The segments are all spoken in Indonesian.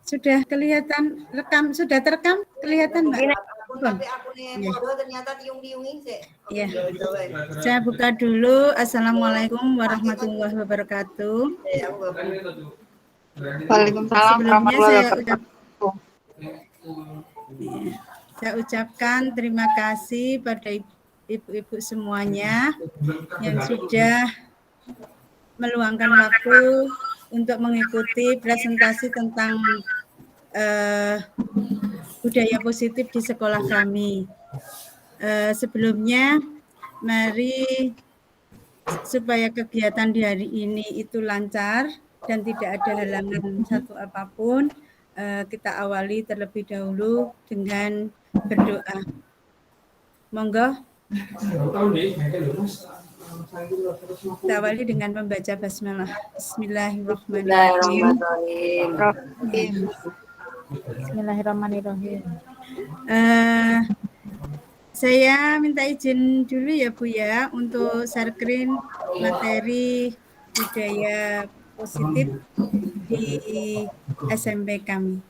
Sudah kelihatan rekam, sudah terekam kelihatan Mbak? Tapi aku nih ternyata tiung-tiungin sih. Iya. Saya buka dulu. Assalamualaikum warahmatullahi wabarakatuh. Waalaikumsalam warahmatullahi wabarakatuh. Saya ucapkan terima kasih pada ibu-ibu semuanya yang sudah meluangkan waktu untuk mengikuti presentasi tentang budaya positif di sekolah kami. Sebelumnya, mari supaya kegiatan di hari ini itu lancar dan tidak ada halangan satu apapun, kita awali terlebih dahulu dengan berdoa. Monggo. Kita awali dengan membaca basmalah. Bismillahirrahmanirrahim. Bismillahirrahmanirrahim. Saya minta izin dulu ya Bu ya untuk share screen materi budaya positif di SMP kami.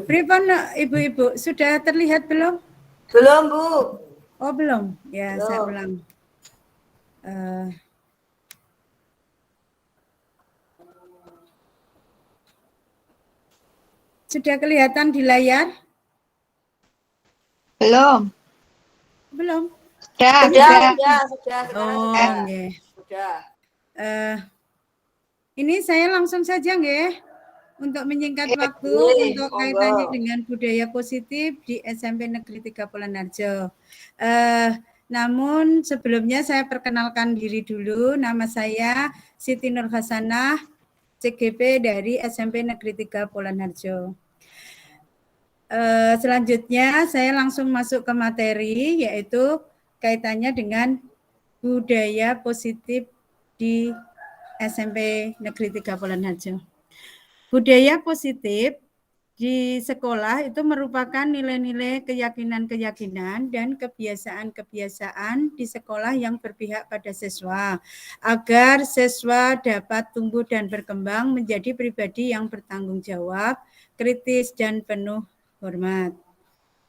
Pripun ibu-ibu, sudah terlihat belum? Belum Bu. Oh belum, ya belum. Saya ulang. Sudah kelihatan di layar? Belum. Belum. Sudah. Oh, nggih. Sudah. Ini saya langsung saja nggih. Untuk menyingkat waktu untuk kaitannya dengan budaya positif di SMP Negeri 3 Polanarjo. Namun sebelumnya saya perkenalkan diri dulu. Nama saya Siti Nur Hasanah, CGP dari SMP Negeri 3 Polanarjo. Selanjutnya saya langsung masuk ke materi, yaitu kaitannya dengan budaya positif di SMP Negeri 3 Polanarjo. Budaya positif di sekolah itu merupakan nilai-nilai keyakinan-keyakinan dan kebiasaan-kebiasaan di sekolah yang berpihak pada siswa, agar siswa dapat tumbuh dan berkembang menjadi pribadi yang bertanggung jawab, kritis, dan penuh hormat.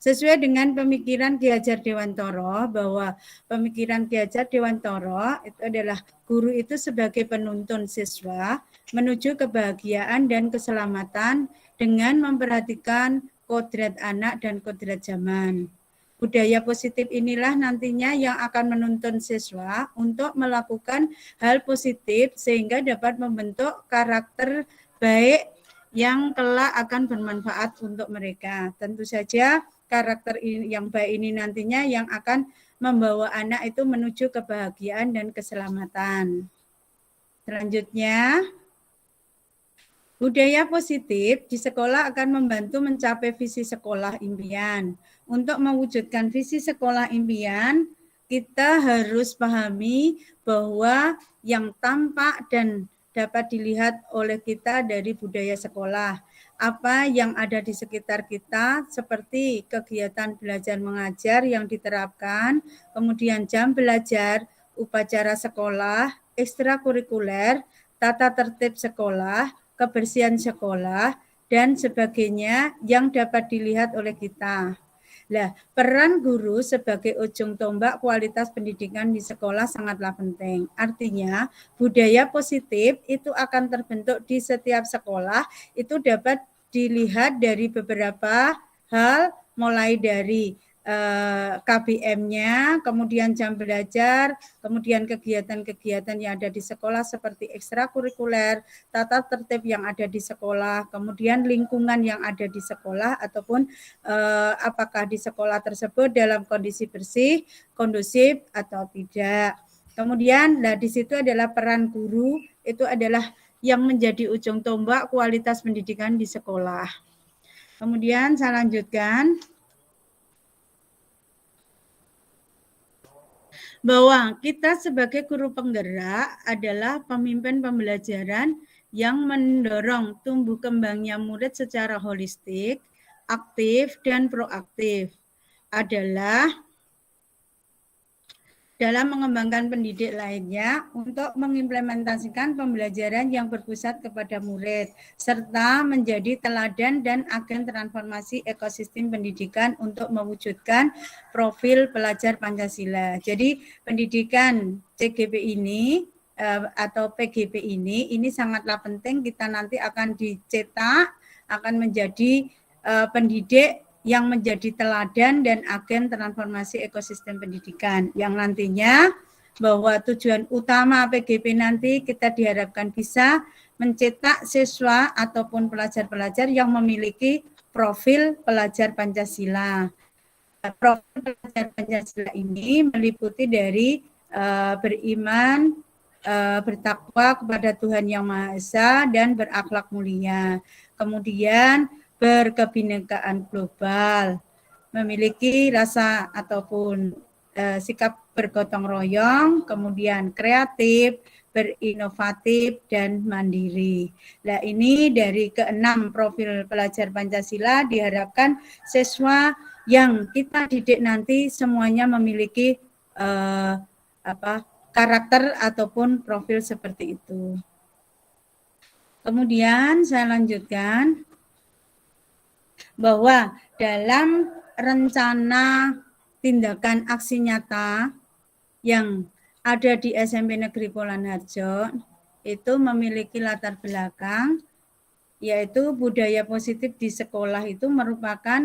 Sesuai dengan pemikiran Ki Hajar Dewantara, bahwa pemikiran Ki Hajar Dewantara itu adalah guru itu sebagai penuntun siswa menuju kebahagiaan dan keselamatan dengan memperhatikan kodrat anak dan kodrat zaman. Budaya positif inilah nantinya yang akan menuntun siswa untuk melakukan hal positif sehingga dapat membentuk karakter baik yang kelak akan bermanfaat untuk mereka. Tentu saja karakter yang baik ini nantinya yang akan membawa anak itu menuju kebahagiaan dan keselamatan. Selanjutnya, budaya positif di sekolah akan membantu mencapai visi sekolah impian. Untuk mewujudkan visi sekolah impian, kita harus pahami bahwa yang tampak dan dapat dilihat oleh kita dari budaya sekolah. Apa yang ada di sekitar kita seperti kegiatan belajar mengajar yang diterapkan, kemudian jam belajar, upacara sekolah, ekstrakurikuler, tata tertib sekolah, kebersihan sekolah, dan sebagainya yang dapat dilihat oleh kita. Nah, peran guru sebagai ujung tombak kualitas pendidikan di sekolah sangatlah penting. Artinya, budaya positif itu akan terbentuk di setiap sekolah, itu dapat dilihat dari beberapa hal, mulai dari KBM-nya, kemudian jam belajar, kemudian kegiatan-kegiatan yang ada di sekolah seperti ekstrakurikuler, tata tertib yang ada di sekolah, kemudian lingkungan yang ada di sekolah, ataupun apakah di sekolah tersebut dalam kondisi bersih, kondusif atau tidak. Kemudian di situ adalah peran guru, itu adalah yang menjadi ujung tombak kualitas pendidikan di sekolah. Kemudian saya lanjutkan. bahwa kita sebagai guru penggerak adalah pemimpin pembelajaran yang mendorong tumbuh kembangnya murid secara holistik, aktif, dan proaktif. Adalah dalam mengembangkan pendidik lainnya untuk mengimplementasikan pembelajaran yang berpusat kepada murid, serta menjadi teladan dan agen transformasi ekosistem pendidikan untuk mewujudkan profil pelajar Pancasila. Jadi pendidikan CGP ini atau PGP ini sangatlah penting, kita nanti akan dicetak, akan menjadi pendidik yang menjadi teladan dan agen transformasi ekosistem pendidikan, yang nantinya bahwa tujuan utama PGP nanti kita diharapkan bisa mencetak siswa ataupun pelajar-pelajar yang memiliki profil pelajar Pancasila. Profil pelajar Pancasila ini meliputi dari beriman, bertakwa kepada Tuhan Yang Maha Esa, dan berakhlak mulia. Kemudian berkebinekaan global, memiliki rasa ataupun sikap bergotong royong, kemudian kreatif, berinovatif, dan mandiri. Nah, ini dari keenam profil pelajar Pancasila diharapkan siswa yang kita didik nanti semuanya memiliki karakter ataupun profil seperti itu. Kemudian saya lanjutkan bahwa dalam rencana tindakan aksi nyata yang ada di SMP Negeri Polan Harjo itu memiliki latar belakang, yaitu budaya positif di sekolah itu merupakan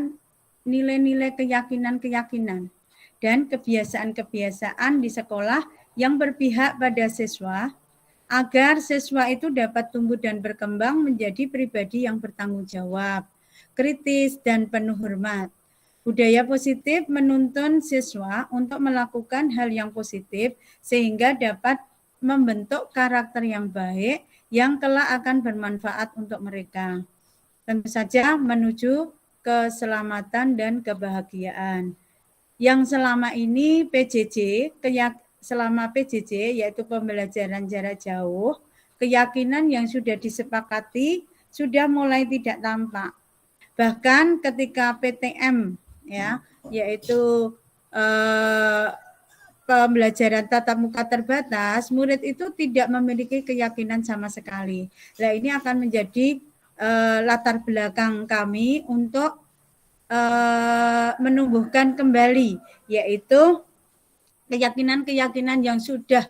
nilai-nilai keyakinan-keyakinan dan kebiasaan-kebiasaan di sekolah yang berpihak pada siswa agar siswa itu dapat tumbuh dan berkembang menjadi pribadi yang bertanggung jawab, kritis, dan penuh hormat. Budaya positif menuntun siswa untuk melakukan hal yang positif sehingga dapat membentuk karakter yang baik yang kelak akan bermanfaat untuk mereka. Tentu saja menuju keselamatan dan kebahagiaan. Yang selama ini selama PJJ yaitu pembelajaran jarak jauh, keyakinan yang sudah disepakati sudah mulai tidak tampak. Bahkan ketika PTM ya, yaitu pembelajaran tatap muka terbatas, murid itu tidak memiliki keyakinan sama sekali. Nah, ini akan menjadi latar belakang kami untuk menumbuhkan kembali, yaitu keyakinan-keyakinan yang sudah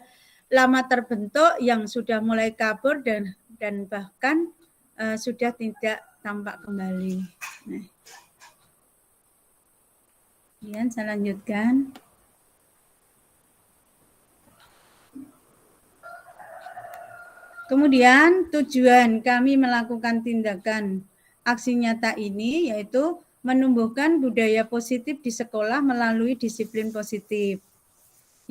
lama terbentuk, yang sudah mulai kabur dan bahkan sudah tidak tampak kembali. Nah. Kemudian saya lanjutkan. Kemudian tujuan kami melakukan tindakan aksi nyata ini yaitu menumbuhkan budaya positif di sekolah melalui disiplin positif.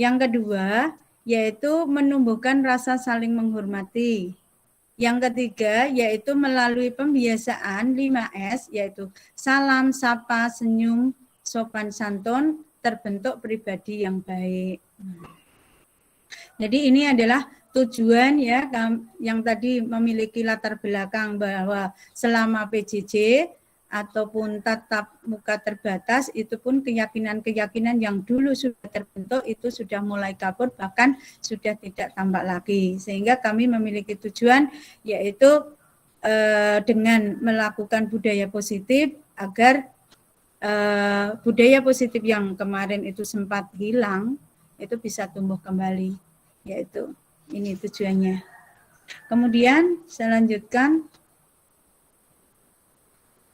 Yang kedua yaitu menumbuhkan rasa saling menghormati. Yang ketiga yaitu melalui pembiasaan 5S yaitu salam, sapa, senyum, sopan santun, terbentuk pribadi yang baik. Jadi ini adalah tujuan ya yang tadi memiliki latar belakang bahwa selama PJJ ataupun tatap muka terbatas itu pun keyakinan-keyakinan yang dulu sudah terbentuk itu sudah mulai kabur, bahkan sudah tidak tampak lagi, sehingga kami memiliki tujuan yaitu dengan melakukan budaya positif agar budaya positif yang kemarin itu sempat hilang itu bisa tumbuh kembali, yaitu ini tujuannya. Kemudian saya lanjutkan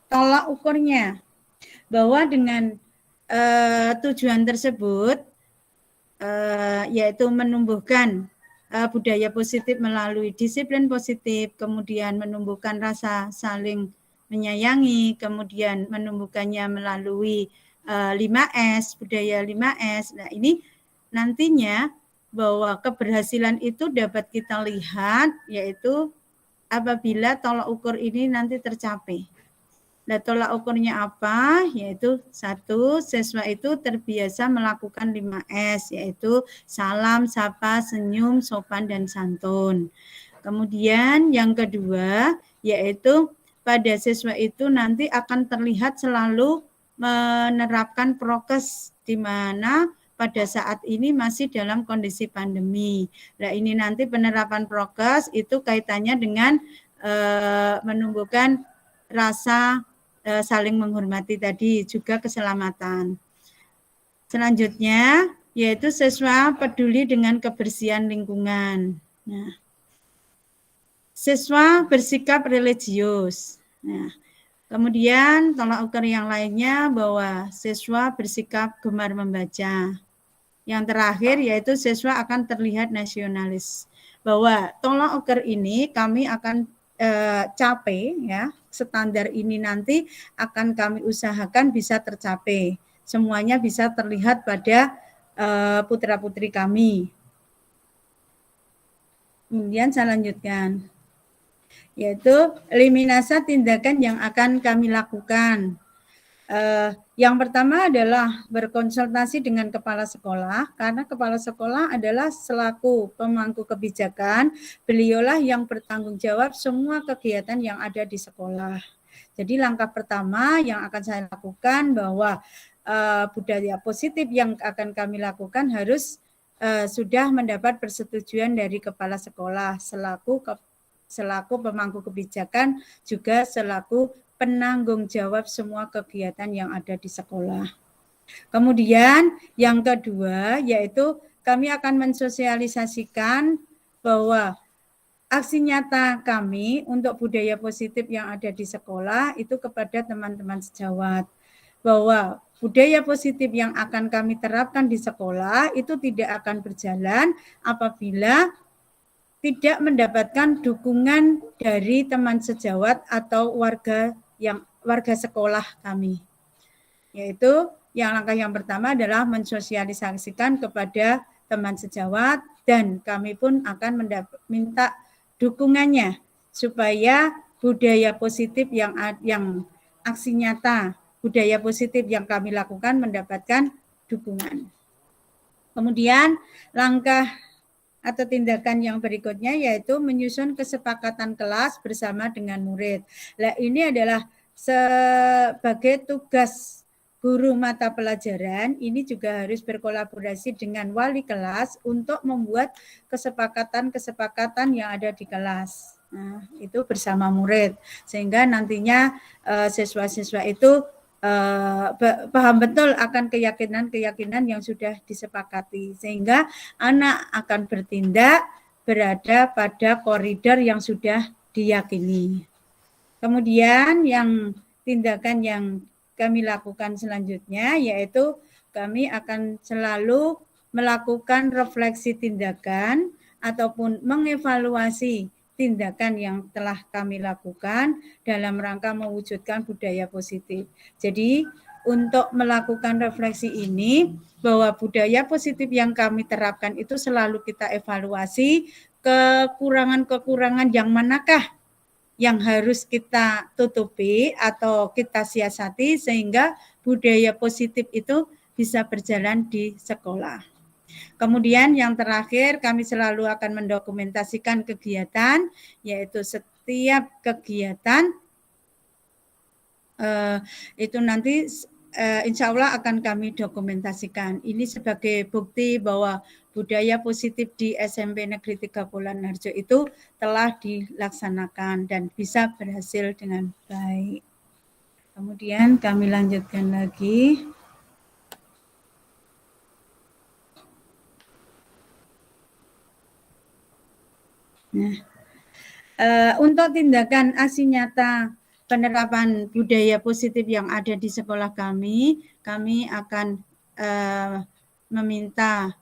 tolak ukurnya, bahwa dengan tujuan tersebut yaitu menumbuhkan budaya positif melalui disiplin positif, kemudian menumbuhkan rasa saling menyayangi, kemudian menumbuhkannya melalui 5S, budaya 5S. Nah, ini nantinya bahwa keberhasilan itu dapat kita lihat yaitu apabila tolak ukur ini nanti tercapai. Nah, tolak ukurnya apa? Yaitu 1, siswa itu terbiasa melakukan 5S, yaitu salam, sapa, senyum, sopan, dan santun. Kemudian yang kedua, yaitu pada siswa itu nanti akan terlihat selalu menerapkan prokes, di mana pada saat ini masih dalam kondisi pandemi. Nah, ini nanti penerapan prokes itu kaitannya dengan menumbuhkan rasa saling menghormati tadi, juga keselamatan. Selanjutnya, yaitu siswa peduli dengan kebersihan lingkungan. Nah, siswa bersikap religius. Nah, kemudian tolak ukur yang lainnya bahwa siswa bersikap gemar membaca. Yang terakhir yaitu siswa akan terlihat nasionalis. Bahwa tolak ukur ini kami akan capai, ya, standar ini nanti akan kami usahakan bisa tercapai. Semuanya bisa terlihat pada putra-putri kami. Kemudian saya lanjutkan, yaitu eliminasi tindakan yang akan kami lakukan. Yang pertama adalah berkonsultasi dengan kepala sekolah, karena kepala sekolah adalah selaku pemangku kebijakan, beliaulah yang bertanggung jawab semua kegiatan yang ada di sekolah. Jadi langkah pertama yang akan saya lakukan bahwa budaya positif yang akan kami lakukan harus sudah mendapat persetujuan dari kepala sekolah selaku pemangku kebijakan, juga selaku penanggung jawab semua kegiatan yang ada di sekolah. Kemudian yang kedua yaitu kami akan mensosialisasikan bahwa aksi nyata kami untuk budaya positif yang ada di sekolah itu kepada teman-teman sejawat, bahwa budaya positif yang akan kami terapkan di sekolah itu tidak akan berjalan apabila tidak mendapatkan dukungan dari teman sejawat atau warga sekolah kami. Yaitu langkah yang pertama adalah mensosialisasikan kepada teman sejawat, dan kami pun akan minta dukungannya supaya budaya positif yang aksi nyata budaya positif yang kami lakukan mendapatkan dukungan. Kemudian langkah atau tindakan yang berikutnya yaitu menyusun kesepakatan kelas bersama dengan murid. Nah, ini adalah sebagai tugas guru mata pelajaran, ini juga harus berkolaborasi dengan wali kelas untuk membuat kesepakatan-kesepakatan yang ada di kelas. Nah, itu bersama murid, sehingga nantinya siswa-siswa itu paham betul akan keyakinan-keyakinan yang sudah disepakati, sehingga anak akan bertindak berada pada koridor yang sudah diyakini. Kemudian yang tindakan yang kami lakukan selanjutnya yaitu kami akan selalu melakukan refleksi tindakan ataupun mengevaluasi tindakan yang telah kami lakukan dalam rangka mewujudkan budaya positif. Jadi untuk melakukan refleksi ini bahwa budaya positif yang kami terapkan itu selalu kita evaluasi kekurangan-kekurangan yang manakah yang harus kita tutupi atau kita siasati sehingga budaya positif itu bisa berjalan di sekolah. Kemudian yang terakhir kami selalu akan mendokumentasikan kegiatan, yaitu setiap kegiatan itu nanti insya Allah akan kami dokumentasikan. Ini sebagai bukti bahwa budaya positif di SMP Negeri 3 Bolan Harjo itu telah dilaksanakan dan bisa berhasil dengan baik. Kemudian kami lanjutkan lagi. Nah, untuk tindakan aksi nyata penerapan budaya positif yang ada di sekolah kami akan meminta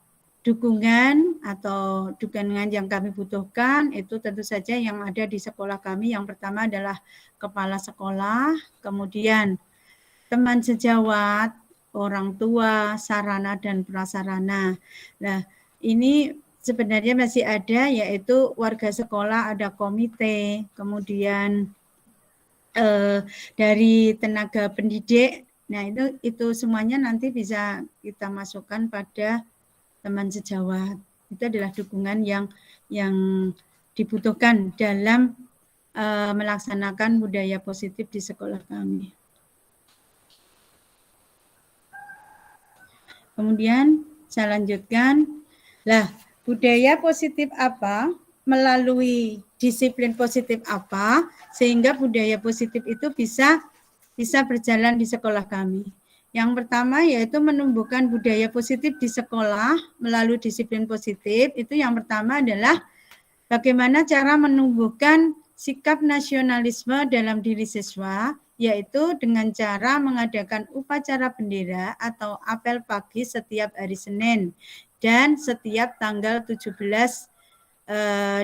dukungan atau dukungan yang kami butuhkan itu tentu saja yang ada di sekolah kami. Yang pertama adalah kepala sekolah, kemudian teman sejawat, orang tua, sarana dan prasarana. Nah, ini sebenarnya masih ada, yaitu warga sekolah ada komite, kemudian dari tenaga pendidik. Nah, itu semuanya nanti bisa kita masukkan pada teman sejawat. Itu adalah dukungan yang dibutuhkan dalam melaksanakan budaya positif di sekolah kami. Kemudian saya lanjutkan. Lah, budaya positif apa? Melalui disiplin positif apa sehingga budaya positif itu bisa berjalan di sekolah kami. Yang pertama yaitu menumbuhkan budaya positif di sekolah melalui disiplin positif. Itu yang pertama adalah bagaimana cara menumbuhkan sikap nasionalisme dalam diri siswa, yaitu dengan cara mengadakan upacara bendera atau apel pagi setiap hari Senin dan setiap tanggal 17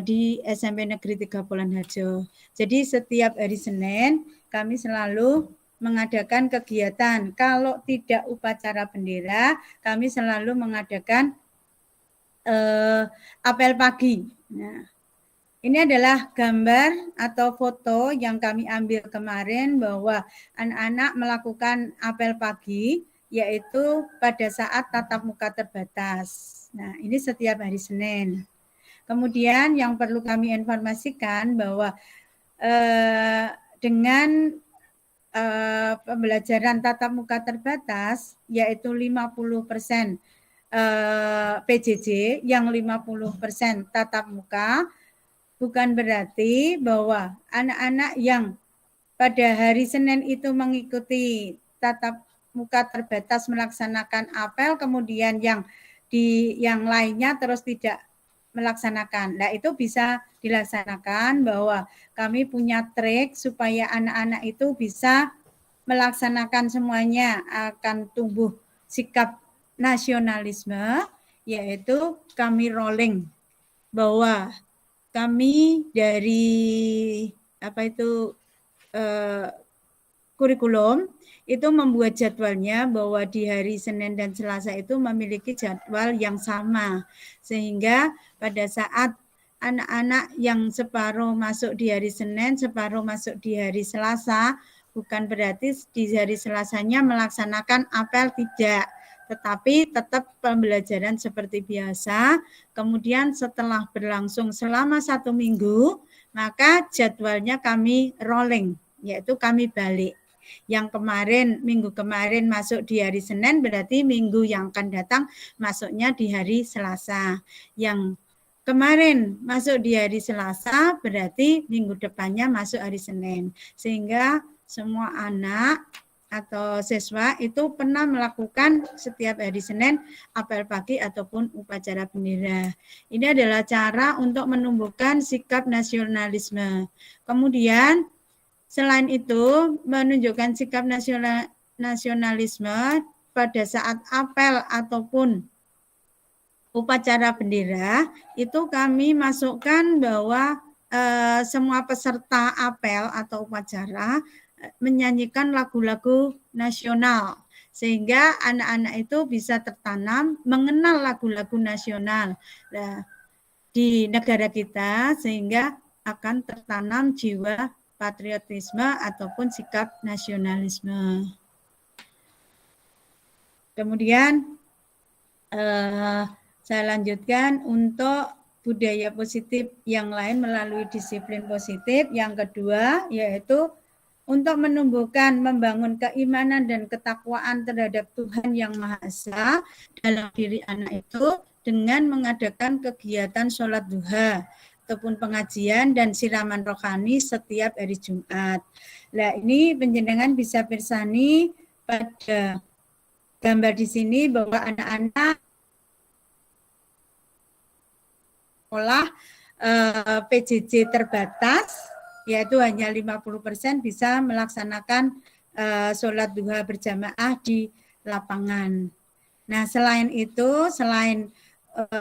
di SMP Negeri 3 Polan Harjo. Jadi setiap hari Senin kami selalu mengadakan kegiatan. Kalau tidak upacara bendera, kami selalu mengadakan apel pagi. Nah, ini adalah gambar atau foto yang kami ambil kemarin bahwa anak-anak melakukan apel pagi, yaitu pada saat tatap muka terbatas. Nah, ini setiap hari Senin. Kemudian yang perlu kami informasikan bahwa dengan pembelajaran tatap muka terbatas, yaitu 50% PJJ, yang 50% tatap muka, bukan berarti bahwa anak-anak yang pada hari Senin itu mengikuti tatap muka terbatas melaksanakan apel, kemudian yang lainnya terus tidak melaksanakan. Nah, itu bisa dilaksanakan bahwa kami punya trik supaya anak-anak itu bisa melaksanakan semuanya, akan tumbuh sikap nasionalisme, yaitu kami rolling bahwa kami dari kurikulum itu membuat jadwalnya bahwa di hari Senin dan Selasa itu memiliki jadwal yang sama, sehingga pada saat anak-anak yang separuh masuk di hari Senin, separuh masuk di hari Selasa, bukan berarti di hari Selasanya melaksanakan apel, tidak, tetapi tetap pembelajaran seperti biasa. Kemudian setelah berlangsung selama 1 minggu, maka jadwalnya kami rolling, yaitu kami balik. Yang minggu kemarin masuk di hari Senin, berarti minggu yang akan datang masuknya di hari Selasa. Yang kemarin masuk di hari Selasa, berarti minggu depannya masuk hari Senin. Sehingga semua anak atau siswa itu pernah melakukan setiap hari Senin apel pagi ataupun upacara bendera. Ini adalah cara untuk menumbuhkan sikap nasionalisme. Kemudian selain itu, menunjukkan sikap nasionalisme pada saat apel ataupun upacara bendera, itu kami masukkan bahwa semua peserta apel atau upacara menyanyikan lagu-lagu nasional, sehingga anak-anak itu bisa tertanam mengenal lagu-lagu nasional di negara kita, sehingga akan tertanam jiwa patriotisme ataupun sikap nasionalisme. Kemudian saya lanjutkan untuk budaya positif yang lain melalui disiplin positif. Yang kedua yaitu untuk menumbuhkan, membangun keimanan dan ketakwaan terhadap Tuhan Yang Maha Esa dalam diri anak itu dengan mengadakan kegiatan sholat duha ataupun pengajian dan siraman rohani setiap hari Jumat. Nah, ini penjenengan bisa pirsani pada gambar di sini bahwa anak-anak sekolah PJJ terbatas, yaitu hanya 50% bisa melaksanakan sholat duha berjamaah di lapangan. Nah, selain itu, selain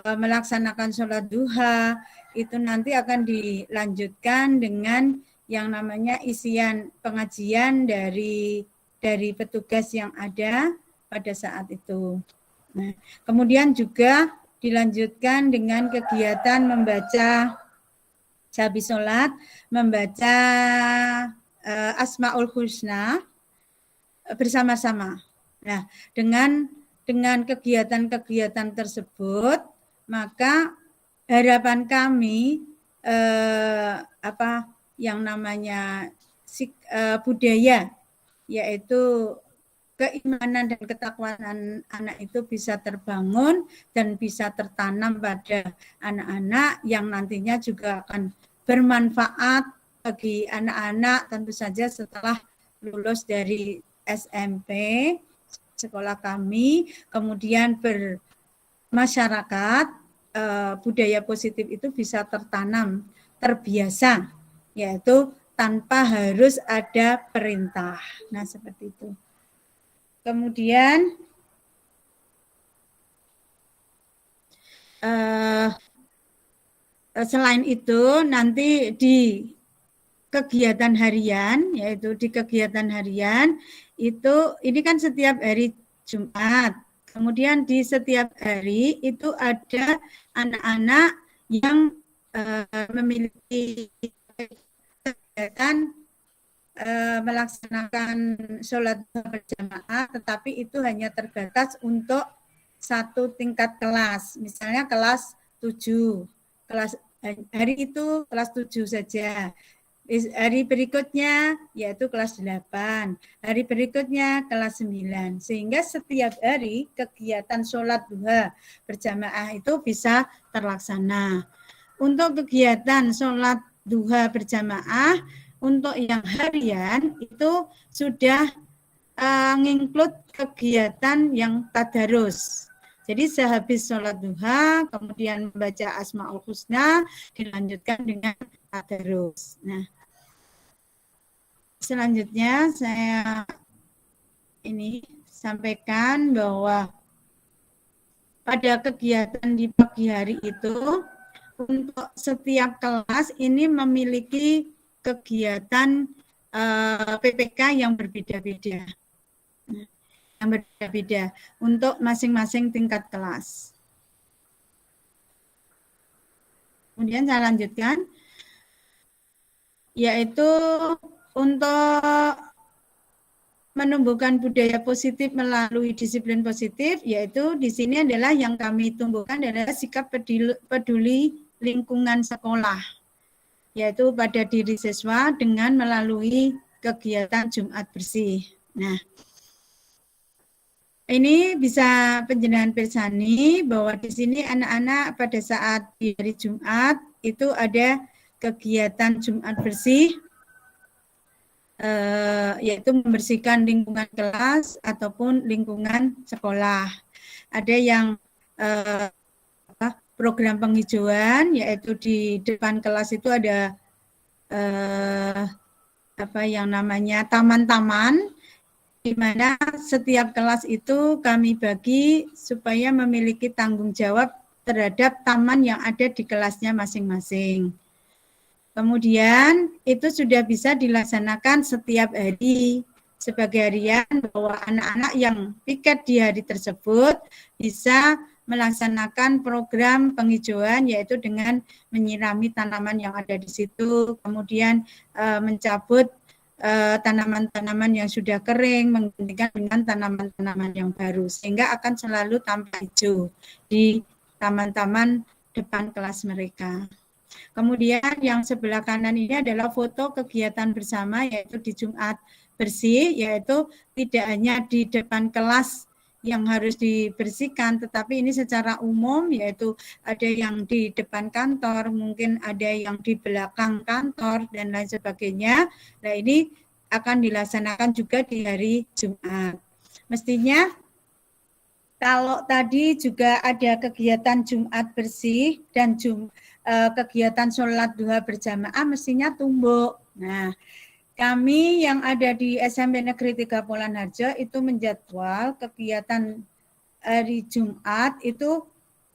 melaksanakan sholat duha, itu nanti akan dilanjutkan dengan yang namanya isian pengajian dari petugas yang ada pada saat itu. Nah, kemudian juga dilanjutkan dengan kegiatan membaca habis sholat, membaca Asmaul Husna bersama-sama. Nah, dengan kegiatan-kegiatan tersebut, maka harapan kami yang namanya budaya, yaitu keimanan dan ketakwaan anak itu bisa terbangun dan bisa tertanam pada anak-anak yang nantinya juga akan bermanfaat bagi anak-anak tentu saja setelah lulus dari SMP sekolah kami, kemudian bermasyarakat, budaya positif itu bisa tertanam, terbiasa, yaitu tanpa harus ada perintah. Nah, seperti itu. Kemudian selain itu nanti di kegiatan harian, yaitu di kegiatan harian itu ini kan setiap hari Jumat. Kemudian di setiap hari itu ada anak-anak yang memiliki kegiatan melaksanakan sholat berjamaah, tetapi itu hanya terbatas untuk satu tingkat kelas. Misalnya kelas 7. Hari itu kelas 7 saja. Hari berikutnya yaitu kelas 8. Hari berikutnya kelas 9. Sehingga setiap hari kegiatan sholat duha berjamaah itu bisa terlaksana. Untuk kegiatan sholat duha berjamaah, untuk yang harian itu sudah nginclude kegiatan yang tadarus. Jadi sehabis sholat duha, kemudian membaca Asmaul Husna, dilanjutkan dengan tadarus. Nah, selanjutnya saya ini sampaikan bahwa pada kegiatan di pagi hari itu, untuk setiap kelas ini memiliki kegiatan PPK yang berbeda-beda. Yang berbeda-beda untuk masing-masing tingkat kelas. Kemudian saya lanjutkan, yaitu untuk menumbuhkan budaya positif melalui disiplin positif, yaitu di sini adalah yang kami tumbuhkan adalah sikap peduli lingkungan sekolah, yaitu pada diri siswa dengan melalui kegiatan Jumat bersih. Nah, ini bisa penjenengan pirsani bahwa di sini anak-anak pada saat di hari Jumat itu ada kegiatan Jumat bersih, yaitu membersihkan lingkungan kelas ataupun lingkungan sekolah. Ada yang program penghijauan, yaitu di depan kelas itu ada yang namanya taman-taman, di mana setiap kelas itu kami bagi supaya memiliki tanggung jawab terhadap taman yang ada di kelasnya masing-masing. Kemudian itu sudah bisa dilaksanakan setiap hari sebagai harian, bahwa anak-anak yang piket di hari tersebut bisa melaksanakan program penghijauan, yaitu dengan menyirami tanaman yang ada di situ, kemudian mencabut tanaman-tanaman yang sudah kering, menggantikan dengan tanaman-tanaman yang baru, sehingga akan selalu tampak hijau di taman-taman depan kelas mereka. Kemudian yang sebelah kanan ini adalah foto kegiatan bersama, yaitu di Jumat bersih, yaitu tidak hanya di depan kelas yang harus dibersihkan, tetapi ini secara umum, yaitu ada yang di depan kantor, mungkin ada yang di belakang kantor, dan lain sebagainya. Nah, ini akan dilaksanakan juga di hari Jumat. Mestinya kalau tadi juga ada kegiatan Jumat bersih dan kegiatan sholat duha berjamaah, mestinya tumbuk. Nah, kami yang ada di SMP Negeri 3 Polanharjo itu menjadwal kegiatan hari Jumat itu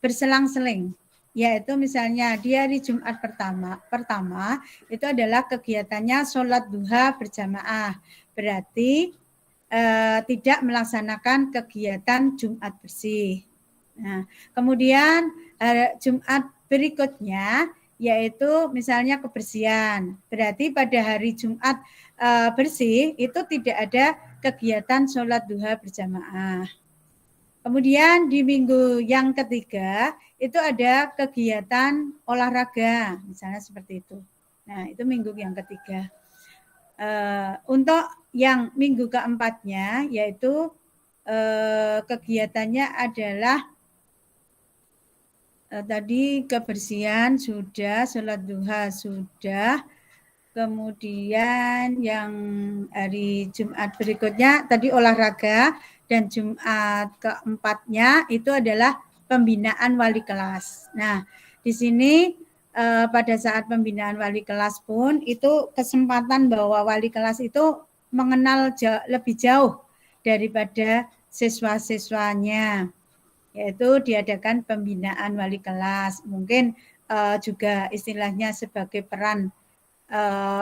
berselang-seling. Yaitu misalnya di hari Jumat pertama itu adalah kegiatannya sholat duha berjamaah. Berarti tidak melaksanakan kegiatan Jumat bersih. Nah, kemudian Jumat berikutnya yaitu misalnya kebersihan. Berarti pada hari Jumat bersih itu tidak ada kegiatan sholat duha berjamaah. Kemudian di minggu yang ketiga itu ada kegiatan olahraga, misalnya seperti itu. Nah, itu minggu yang ketiga. Untuk yang minggu keempatnya, yaitu kegiatannya adalah tadi kebersihan sudah, sholat duha sudah, kemudian yang hari Jumat berikutnya tadi olahraga, dan Jumat keempatnya itu adalah pembinaan wali kelas. Nah, di sini pada saat pembinaan wali kelas pun itu kesempatan bahwa wali kelas itu mengenal lebih jauh daripada siswa-siswanya, yaitu diadakan pembinaan wali kelas. Mungkin juga istilahnya sebagai peran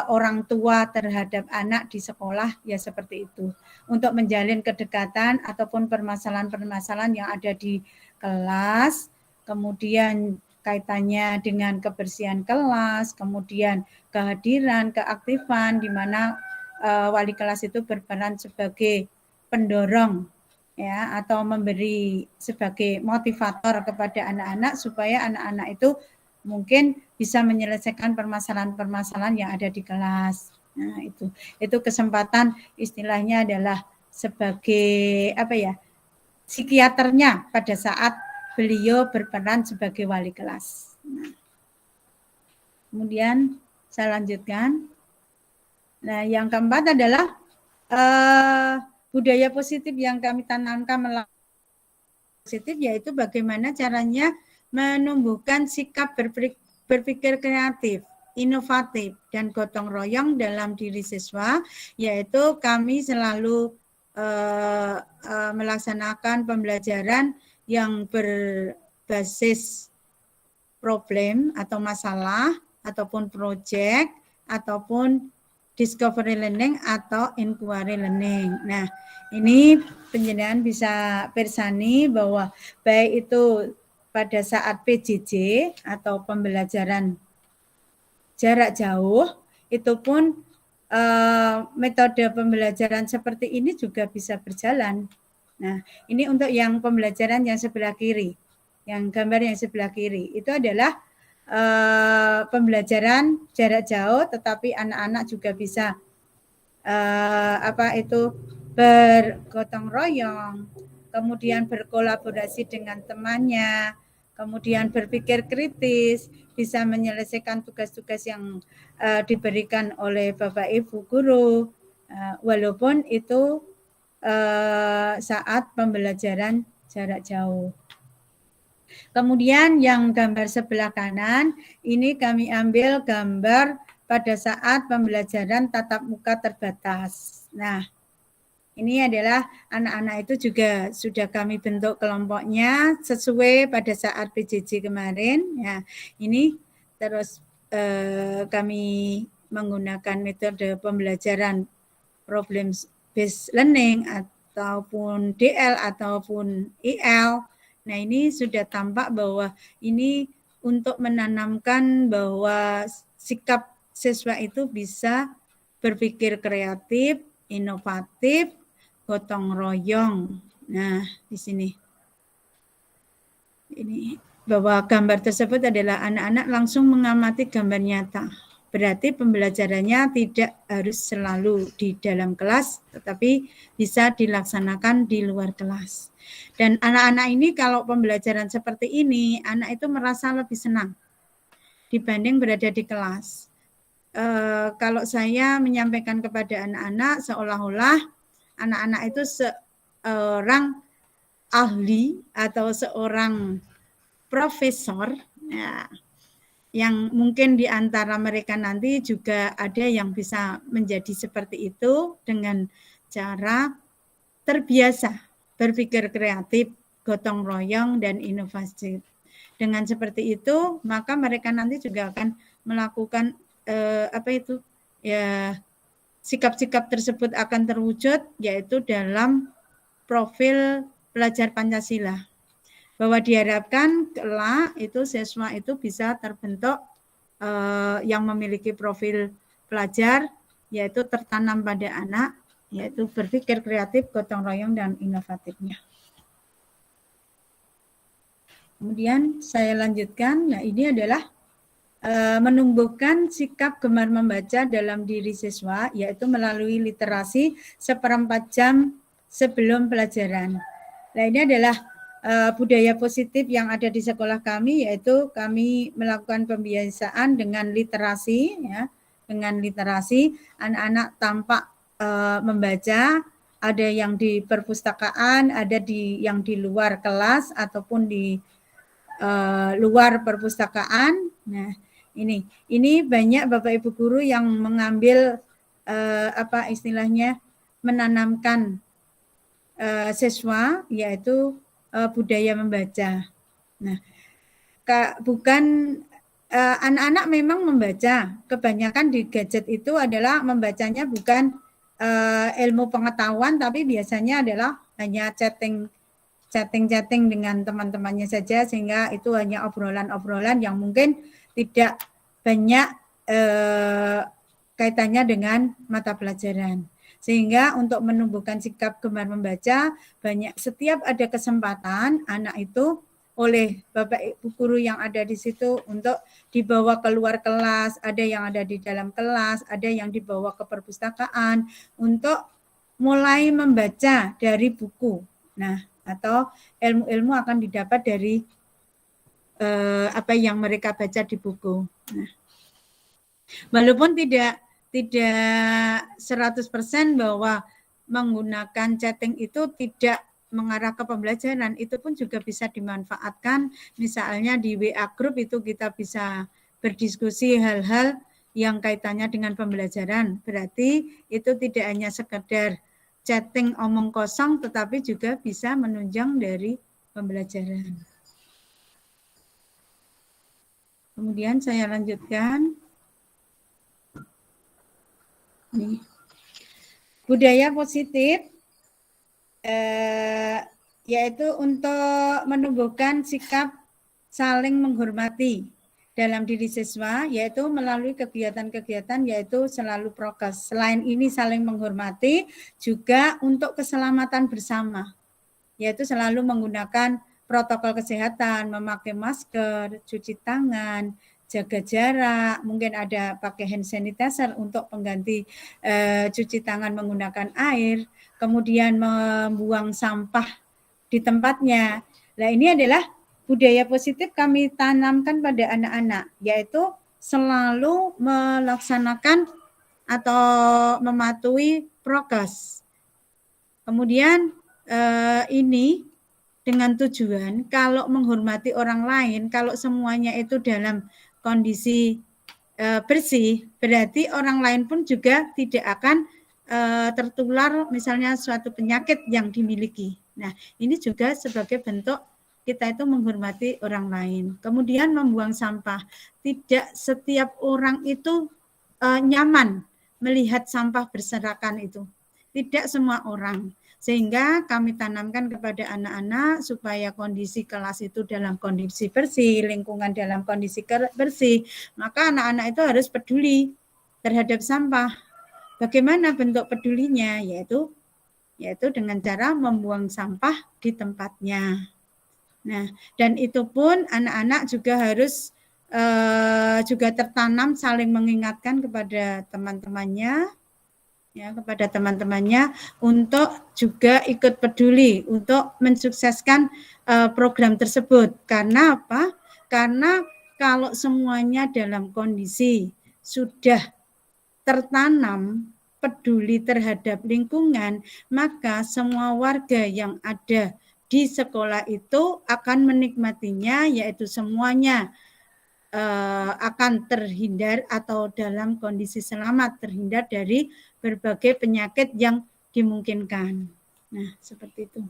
orang tua terhadap anak di sekolah, ya seperti itu, untuk menjalin kedekatan ataupun permasalahan-permasalahan yang ada di kelas, kemudian kaitannya dengan kebersihan kelas, kemudian kehadiran, keaktifan, di mana wali kelas itu berperan sebagai pendorong, ya, atau memberi sebagai motivator kepada anak-anak supaya anak-anak itu mungkin bisa menyelesaikan permasalahan-permasalahan yang ada di kelas. Nah, itu kesempatan istilahnya adalah sebagai psikiaternya pada saat beliau berperan sebagai wali kelas. Nah, kemudian saya lanjutkan. Nah, yang keempat adalah budaya positif yang kami tanamkan melalui positif, yaitu bagaimana caranya menumbuhkan sikap berpikir kreatif, inovatif, dan gotong royong dalam diri siswa, yaitu kami selalu melaksanakan pembelajaran yang berbasis problem atau masalah, ataupun project, ataupun discovery learning atau inquiry learning. Nah, ini penjenengan bisa persani bahwa baik itu pada saat PJJ atau pembelajaran jarak jauh, itu pun metode pembelajaran seperti ini juga bisa berjalan. Nah, ini untuk yang pembelajaran yang sebelah kiri, yang gambar yang sebelah kiri, itu adalah pembelajaran jarak jauh, tetapi anak-anak juga bisa bergotong royong, kemudian berkolaborasi dengan temannya, kemudian berpikir kritis, bisa menyelesaikan tugas-tugas yang diberikan oleh Bapak Ibu guru, walaupun itu saat pembelajaran jarak jauh. Kemudian yang gambar sebelah kanan, ini kami ambil gambar pada saat pembelajaran tatap muka terbatas. Nah, ini adalah anak-anak itu juga sudah kami bentuk kelompoknya sesuai pada saat PJJ kemarin. Ya, ini terus kami menggunakan metode pembelajaran problem based learning ataupun DL ataupun IL. Nah, ini sudah tampak bahwa ini untuk menanamkan bahwa sikap siswa itu bisa berpikir kreatif, inovatif, gotong royong. Nah, di sini. Ini bahwa gambar tersebut adalah anak-anak langsung mengamati gambar nyata. Berarti pembelajarannya tidak harus selalu di dalam kelas, tetapi bisa dilaksanakan di luar kelas. Dan anak-anak ini kalau pembelajaran seperti ini, anak itu merasa lebih senang dibanding berada di kelas. Kalau saya menyampaikan kepada anak-anak, seolah-olah anak-anak itu seorang ahli atau seorang profesor, ya, yang mungkin di antara mereka nanti juga ada yang bisa menjadi seperti itu dengan cara terbiasa berpikir kreatif, gotong royong, dan inovasi. Dengan seperti itu, maka mereka nanti juga akan melakukan sikap-sikap tersebut akan terwujud, yaitu dalam profil pelajar Pancasila. Bahwa diharapkan kelak itu siswa itu bisa terbentuk yang memiliki profil pelajar, yaitu tertanam pada anak, yaitu berpikir kreatif, gotong royong, dan inovatifnya. Kemudian saya lanjutkan, nah ini adalah menumbuhkan sikap gemar membaca dalam diri siswa, yaitu melalui literasi seperempat jam sebelum pelajaran. Nah ini adalah budaya positif yang ada di sekolah kami, yaitu kami melakukan pembiasaan dengan literasi, ya, dengan literasi anak-anak tampak membaca, ada yang di perpustakaan, ada yang di luar kelas ataupun di luar perpustakaan. Nah, ini banyak Bapak Ibu guru yang mengambil istilahnya menanamkan siswa, yaitu budaya membaca. Nah, bukan anak-anak memang membaca. Kebanyakan di gadget itu adalah membacanya bukan ilmu pengetahuan, tapi biasanya adalah hanya chatting dengan teman-temannya saja, sehingga itu hanya obrolan-obrolan yang mungkin tidak banyak kaitannya dengan mata pelajaran. Sehingga untuk menumbuhkan sikap gemar membaca, setiap ada kesempatan anak itu oleh Bapak Ibu guru yang ada di situ untuk dibawa keluar kelas, ada yang ada di dalam kelas, ada yang dibawa ke perpustakaan untuk mulai membaca dari buku. Nah, atau ilmu-ilmu akan didapat dari apa yang mereka baca di buku. Nah, walaupun tidak 100% bahwa menggunakan chatting itu tidak mengarah ke pembelajaran, itu pun juga bisa dimanfaatkan. Misalnya di WA Group itu kita bisa berdiskusi hal-hal yang kaitannya dengan pembelajaran. Berarti itu tidak hanya sekedar chatting omong kosong, tetapi juga bisa menunjang dari pembelajaran. Kemudian saya lanjutkan. Nih. Budaya positif yaitu untuk menumbuhkan sikap saling menghormati dalam diri siswa, yaitu melalui kegiatan-kegiatan yaitu selalu prokes. Selain ini saling menghormati, juga untuk keselamatan bersama, yaitu selalu menggunakan protokol kesehatan, memakai masker, cuci tangan, jaga jarak, mungkin ada pakai hand sanitizer untuk pengganti cuci tangan menggunakan air, kemudian membuang sampah di tempatnya. Nah, ini adalah budaya positif kami tanamkan pada anak-anak, yaitu selalu melaksanakan atau mematuhi prokes. Kemudian ini dengan tujuan kalau menghormati orang lain, kalau semuanya itu dalam kondisi bersih, berarti orang lain pun juga tidak akan tertular misalnya suatu penyakit yang dimiliki. Nah, ini juga sebagai bentuk kita itu menghormati orang lain. Kemudian membuang sampah. Tidak setiap orang itu nyaman melihat sampah berserakan itu. Tidak semua orang. Sehingga kami tanamkan kepada anak-anak supaya kondisi kelas itu dalam kondisi bersih, lingkungan dalam kondisi bersih, maka anak-anak itu harus peduli terhadap sampah. Bagaimana bentuk pedulinya? Yaitu dengan cara membuang sampah di tempatnya. Nah, dan itu pun anak-anak juga harus juga tertanam saling mengingatkan kepada teman-temannya, ya, kepada teman-temannya untuk juga ikut peduli untuk mensukseskan program tersebut. Karena apa? Karena kalau semuanya dalam kondisi sudah tertanam peduli terhadap lingkungan, maka semua warga yang ada di sekolah itu akan menikmatinya, yaitu semuanya akan terhindar atau dalam kondisi selamat, terhindar dari berbagai penyakit yang dimungkinkan. Nah, seperti itu.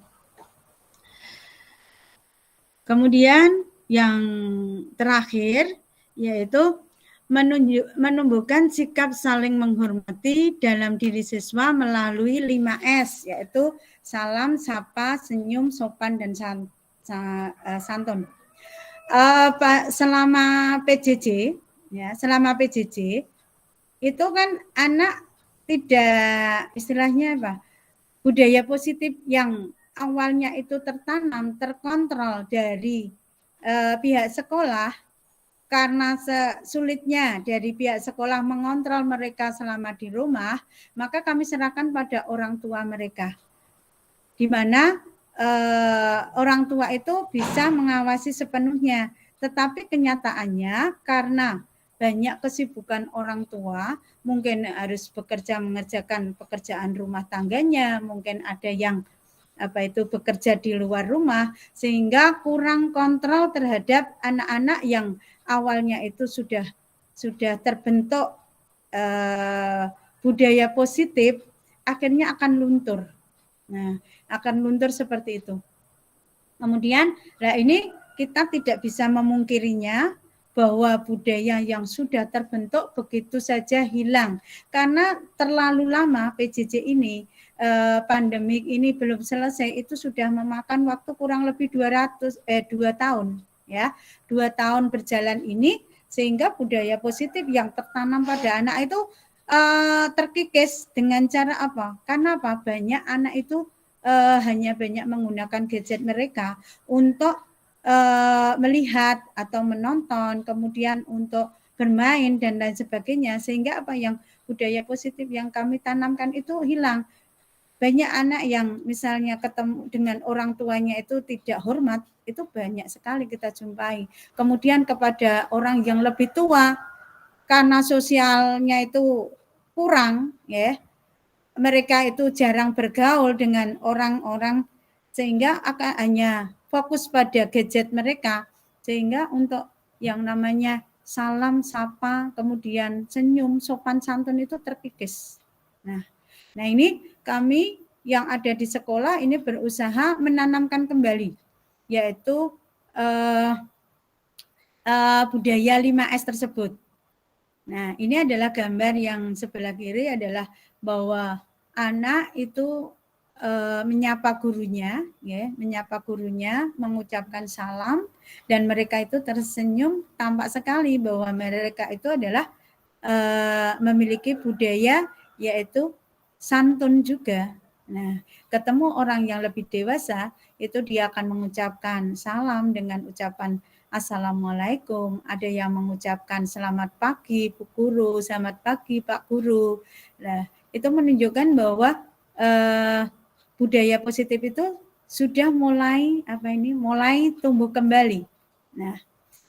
Kemudian yang terakhir yaitu menumbuhkan sikap saling menghormati dalam diri siswa melalui 5S, yaitu salam, sapa, senyum, sopan, dan santun. Selama PJJ ya selama PJJ itu kan anak tidak istilahnya apa budaya positif yang awalnya itu tertanam terkontrol dari pihak sekolah karena sulitnya dari pihak sekolah mengontrol mereka selama di rumah, maka kami serahkan pada orang tua mereka, di mana orang tua itu bisa mengawasi sepenuhnya. Tetapi kenyataannya karena banyak kesibukan orang tua, mungkin harus bekerja mengerjakan pekerjaan rumah tangganya, mungkin ada yang bekerja di luar rumah, sehingga kurang kontrol terhadap anak-anak yang awalnya itu sudah terbentuk budaya positif, akhirnya akan luntur. Nah, akan luntur seperti itu. Kemudian, nah ini kita tidak bisa memungkirinya bahwa budaya yang sudah terbentuk begitu saja hilang. Karena terlalu lama PJJ ini, pandemik ini belum selesai, itu sudah memakan waktu kurang lebih 2 tahun. Ya, 2 tahun berjalan ini, sehingga budaya positif yang tertanam pada anak itu terkikis dengan cara apa? Karena apa? Banyak anak itu hanya banyak menggunakan gadget mereka untuk melihat atau menonton, kemudian untuk bermain dan lain sebagainya, sehingga apa yang budaya positif yang kami tanamkan itu hilang. Banyak anak yang misalnya ketemu dengan orang tuanya itu tidak hormat, itu banyak sekali kita jumpai. Kemudian kepada orang yang lebih tua, karena sosialnya itu kurang, ya, mereka itu jarang bergaul dengan orang-orang, sehingga akan hanya fokus pada gadget mereka, sehingga untuk yang namanya salam, sapa, kemudian senyum, sopan santun itu terkikis. Nah ini kami yang ada di sekolah ini berusaha menanamkan kembali, yaitu budaya 5S tersebut. Nah, ini adalah gambar yang sebelah kiri adalah bahwa anak itu menyapa gurunya, ya, menyapa gurunya, mengucapkan salam, dan mereka itu tersenyum. Tampak sekali bahwa mereka itu adalah memiliki budaya yaitu santun juga. Nah, ketemu orang yang lebih dewasa itu dia akan mengucapkan salam dengan ucapan Assalamualaikum, ada yang mengucapkan selamat pagi Bu Guru, selamat pagi Pak Guru. Nah, itu menunjukkan bahwa budaya positif itu sudah mulai mulai tumbuh kembali. Nah,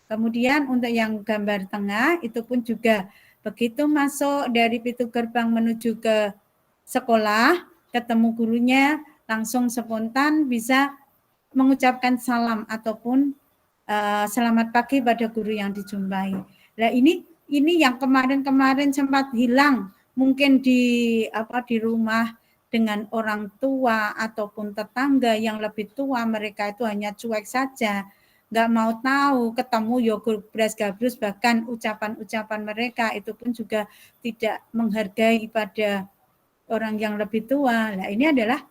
kemudian untuk yang gambar tengah itu pun juga begitu masuk dari pintu gerbang menuju ke sekolah, ketemu gurunya langsung spontan bisa mengucapkan salam ataupun selamat pagi pada guru yang dijumpai. Nah, ini yang kemarin sempat hilang, mungkin di rumah dengan orang tua ataupun tetangga yang lebih tua, mereka itu hanya cuek saja, nggak mau tahu, ketemu yogurt beras gabrus, bahkan ucapan-ucapan mereka itu pun juga tidak menghargai pada orang yang lebih tua. Nah, ini adalah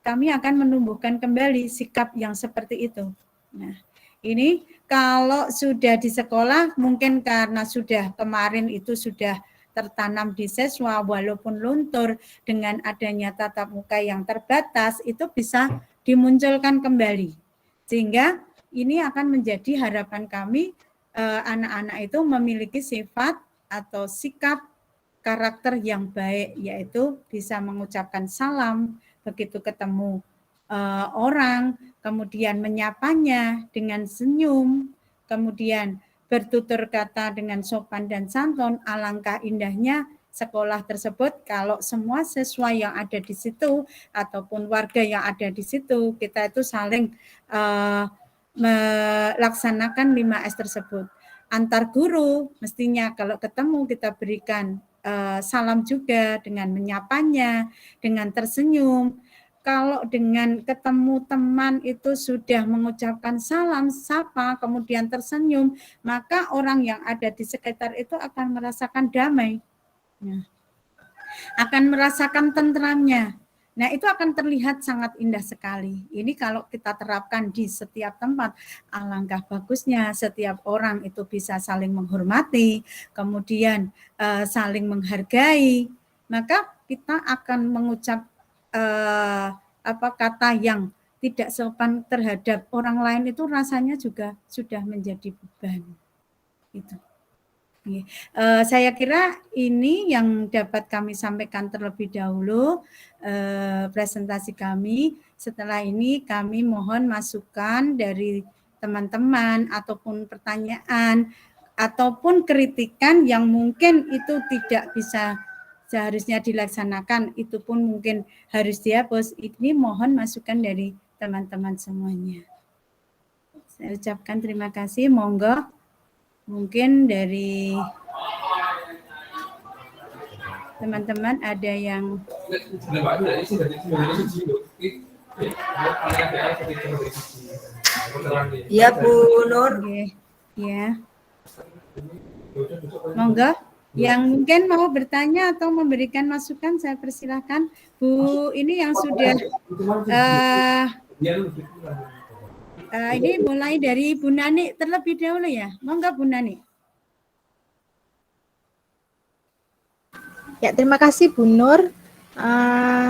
kami akan menumbuhkan kembali sikap yang seperti itu. Nah, ini kalau sudah di sekolah mungkin karena sudah kemarin itu sudah tertanam di siswa, walaupun luntur dengan adanya tatap muka yang terbatas, itu bisa dimunculkan kembali. Sehingga ini akan menjadi harapan kami, anak-anak itu memiliki sifat atau sikap karakter yang baik, yaitu bisa mengucapkan salam begitu ketemu orang, kemudian menyapanya dengan senyum, kemudian bertutur kata dengan sopan dan santun. Alangkah indahnya sekolah tersebut kalau semua siswa yang ada di situ ataupun warga yang ada di situ, kita itu saling melaksanakan 5S tersebut. Antar guru mestinya kalau ketemu kita berikan salam juga dengan menyapanya, dengan tersenyum. Kalau dengan ketemu teman itu sudah mengucapkan salam, sapa, kemudian tersenyum, maka orang yang ada di sekitar itu akan merasakan damai. Akan merasakan tentramnya. Nah, itu akan terlihat sangat indah sekali. Ini kalau kita terapkan di setiap tempat, alangkah bagusnya setiap orang itu bisa saling menghormati, kemudian saling menghargai, maka kita akan mengucap kata yang tidak sopan terhadap orang lain itu rasanya juga sudah menjadi beban. Itu. Saya kira ini yang dapat kami sampaikan terlebih dahulu presentasi kami. Setelah ini kami mohon masukan dari teman-teman ataupun pertanyaan ataupun kritikan yang mungkin itu tidak bisa seharusnya dilaksanakan, itu pun mungkin harus dihapus. Ini mohon masukan dari teman-teman semuanya. Saya ucapkan terima kasih. Monggo. Mungkin dari teman-teman ada yang Ya Bu Nur. Ya. Monggo. Yang mungkin mau bertanya atau memberikan masukan, saya persilahkan. Bu, ini yang sudah ini mulai dari Bu Nani terlebih dahulu ya. Monggo Bu Nani. Ya, terima kasih Bu Nur.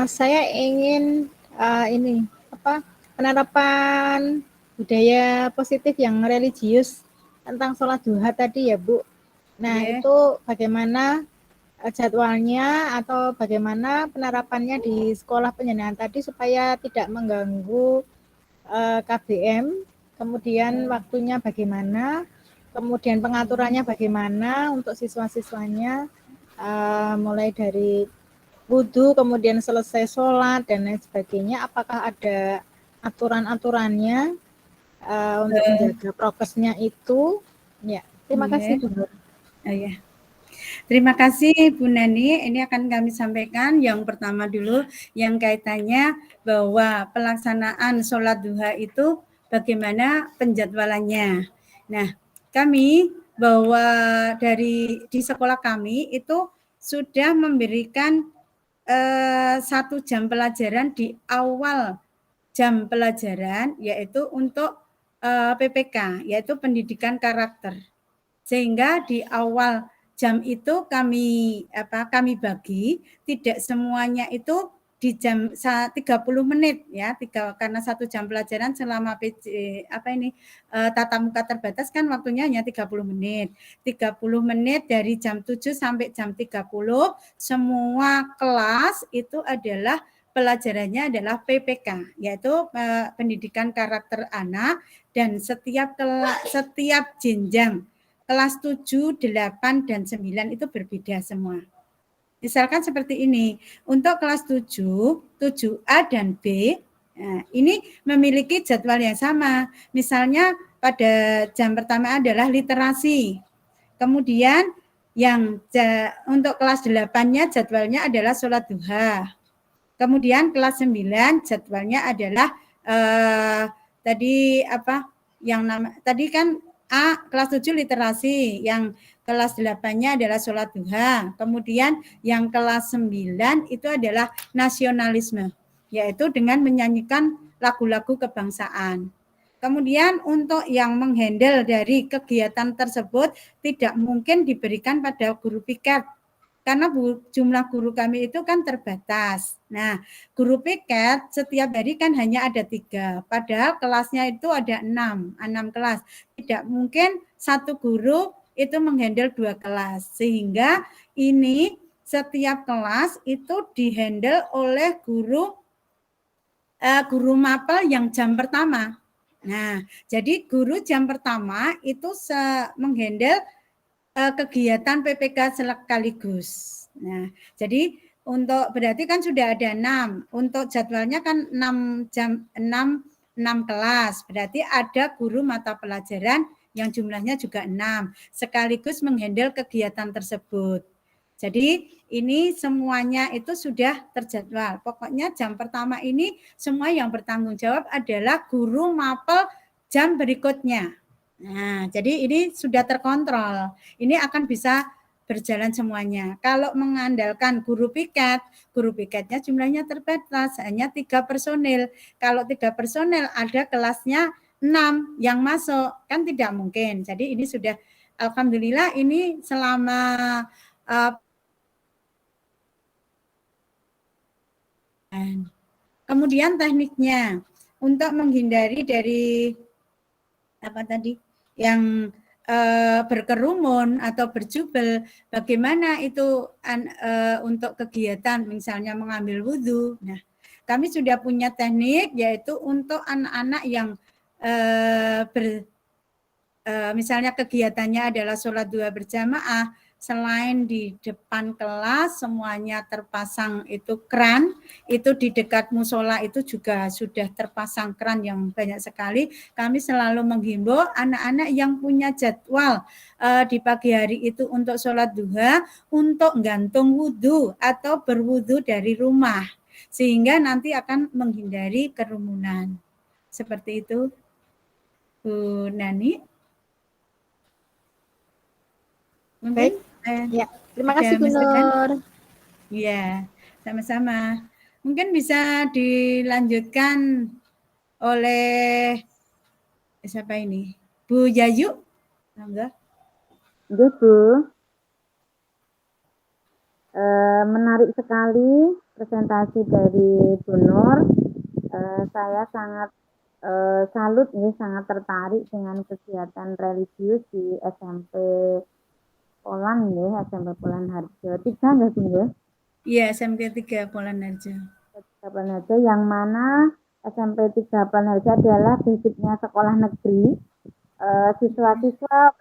Saya ingin penerapan budaya positif yang religius tentang sholat duha tadi ya Bu. Nah, itu bagaimana jadwalnya atau bagaimana penerapannya di sekolah penjenengan tadi supaya tidak mengganggu KBM, kemudian waktunya bagaimana, kemudian pengaturannya bagaimana untuk siswa-siswanya, mulai dari wudhu, kemudian selesai sholat, dan lain sebagainya. Apakah ada aturan-aturannya untuk menjaga prokesnya itu? Ya, terima kasih Bu Nur. Ya. Terima kasih Bu Nani. Ini akan kami sampaikan yang pertama dulu yang kaitannya bahwa pelaksanaan sholat duha itu bagaimana penjadwalannya. Nah, kami bahwa di sekolah kami itu sudah memberikan 1 jam pelajaran di awal jam pelajaran, yaitu untuk PPK, yaitu pendidikan karakter. Sehingga di awal jam itu kami bagi, tidak semuanya itu di jam 30 menit ya, karena 1 jam pelajaran selama tatap muka terbatas kan waktunya hanya 30 menit. 30 menit dari jam 7 sampai jam 30 semua kelas itu adalah pelajarannya adalah PPK, yaitu pendidikan karakter anak, dan setiap jenjang kelas 7, 8, dan 9 itu berbeda semua. Misalkan seperti ini, untuk kelas 7, 7A dan B, nah, ini memiliki jadwal yang sama. Misalnya pada jam pertama adalah literasi. Kemudian yang untuk kelas 8-nya jadwalnya adalah sholat duha. Kemudian kelas 9 jadwalnya adalah tadi kan A, kelas 7 literasi, yang kelas 8-nya adalah sholat duha. Kemudian yang kelas 9 itu adalah nasionalisme, yaitu dengan menyanyikan lagu-lagu kebangsaan. Kemudian untuk yang menghandle dari kegiatan tersebut tidak mungkin diberikan pada guru piket, karena jumlah guru kami itu kan terbatas. Nah, guru piket setiap hari kan hanya ada 3, padahal kelasnya itu ada 6 kelas. Tidak mungkin satu guru itu menghandle 2 kelas, sehingga ini setiap kelas itu dihandle oleh guru mapel yang jam pertama. Nah, jadi guru jam pertama itu menghandle kegiatan PPK sekaligus. Nah, jadi berarti kan sudah ada 6. Untuk jadwalnya kan 6 kelas. Berarti ada guru mata pelajaran yang jumlahnya juga 6 sekaligus menghandle kegiatan tersebut. Jadi ini semuanya itu sudah terjadwal. Pokoknya jam pertama ini semua yang bertanggung jawab adalah guru mapel jam berikutnya. Nah, jadi ini sudah terkontrol. Ini akan bisa berjalan semuanya. Kalau mengandalkan guru piketnya jumlahnya terbatas, hanya 3 personil. Kalau 3 personil ada kelasnya 6 yang masuk, kan tidak mungkin. Jadi ini sudah, alhamdulillah ini selama kemudian tekniknya untuk menghindari dari apa tadi yang berkerumun atau berjubel, bagaimana itu untuk kegiatan misalnya mengambil wudhu. Nah, kami sudah punya teknik yaitu untuk anak-anak yang misalnya kegiatannya adalah sholat duha berjamaah, selain di depan kelas semuanya terpasang itu kran, itu di dekat musola itu juga sudah terpasang kran yang banyak sekali. Kami selalu menghimbau anak-anak yang punya jadwal di pagi hari itu untuk sholat duha, untuk gantung wudhu atau berwudhu dari rumah, sehingga nanti akan menghindari kerumunan. Seperti itu, Bu Nani. Mungkin ya, terima kasih Bu Nur. Ya, sama-sama. Mungkin bisa dilanjutkan oleh siapa ini? Bu Yayu. Enggak? Iya, Bu. Menarik sekali presentasi dari Bu Nur. Saya sangat salut nih, sangat tertarik dengan kegiatan religius di SMP Polan ya, SMP Polan Harjo 3 nggak sih ya? Iya, SMP 3 Polan Harjo. Polan Harjo yang mana SMP 3 Polan Harjo adalah basicnya sekolah negeri. Siswa-siswa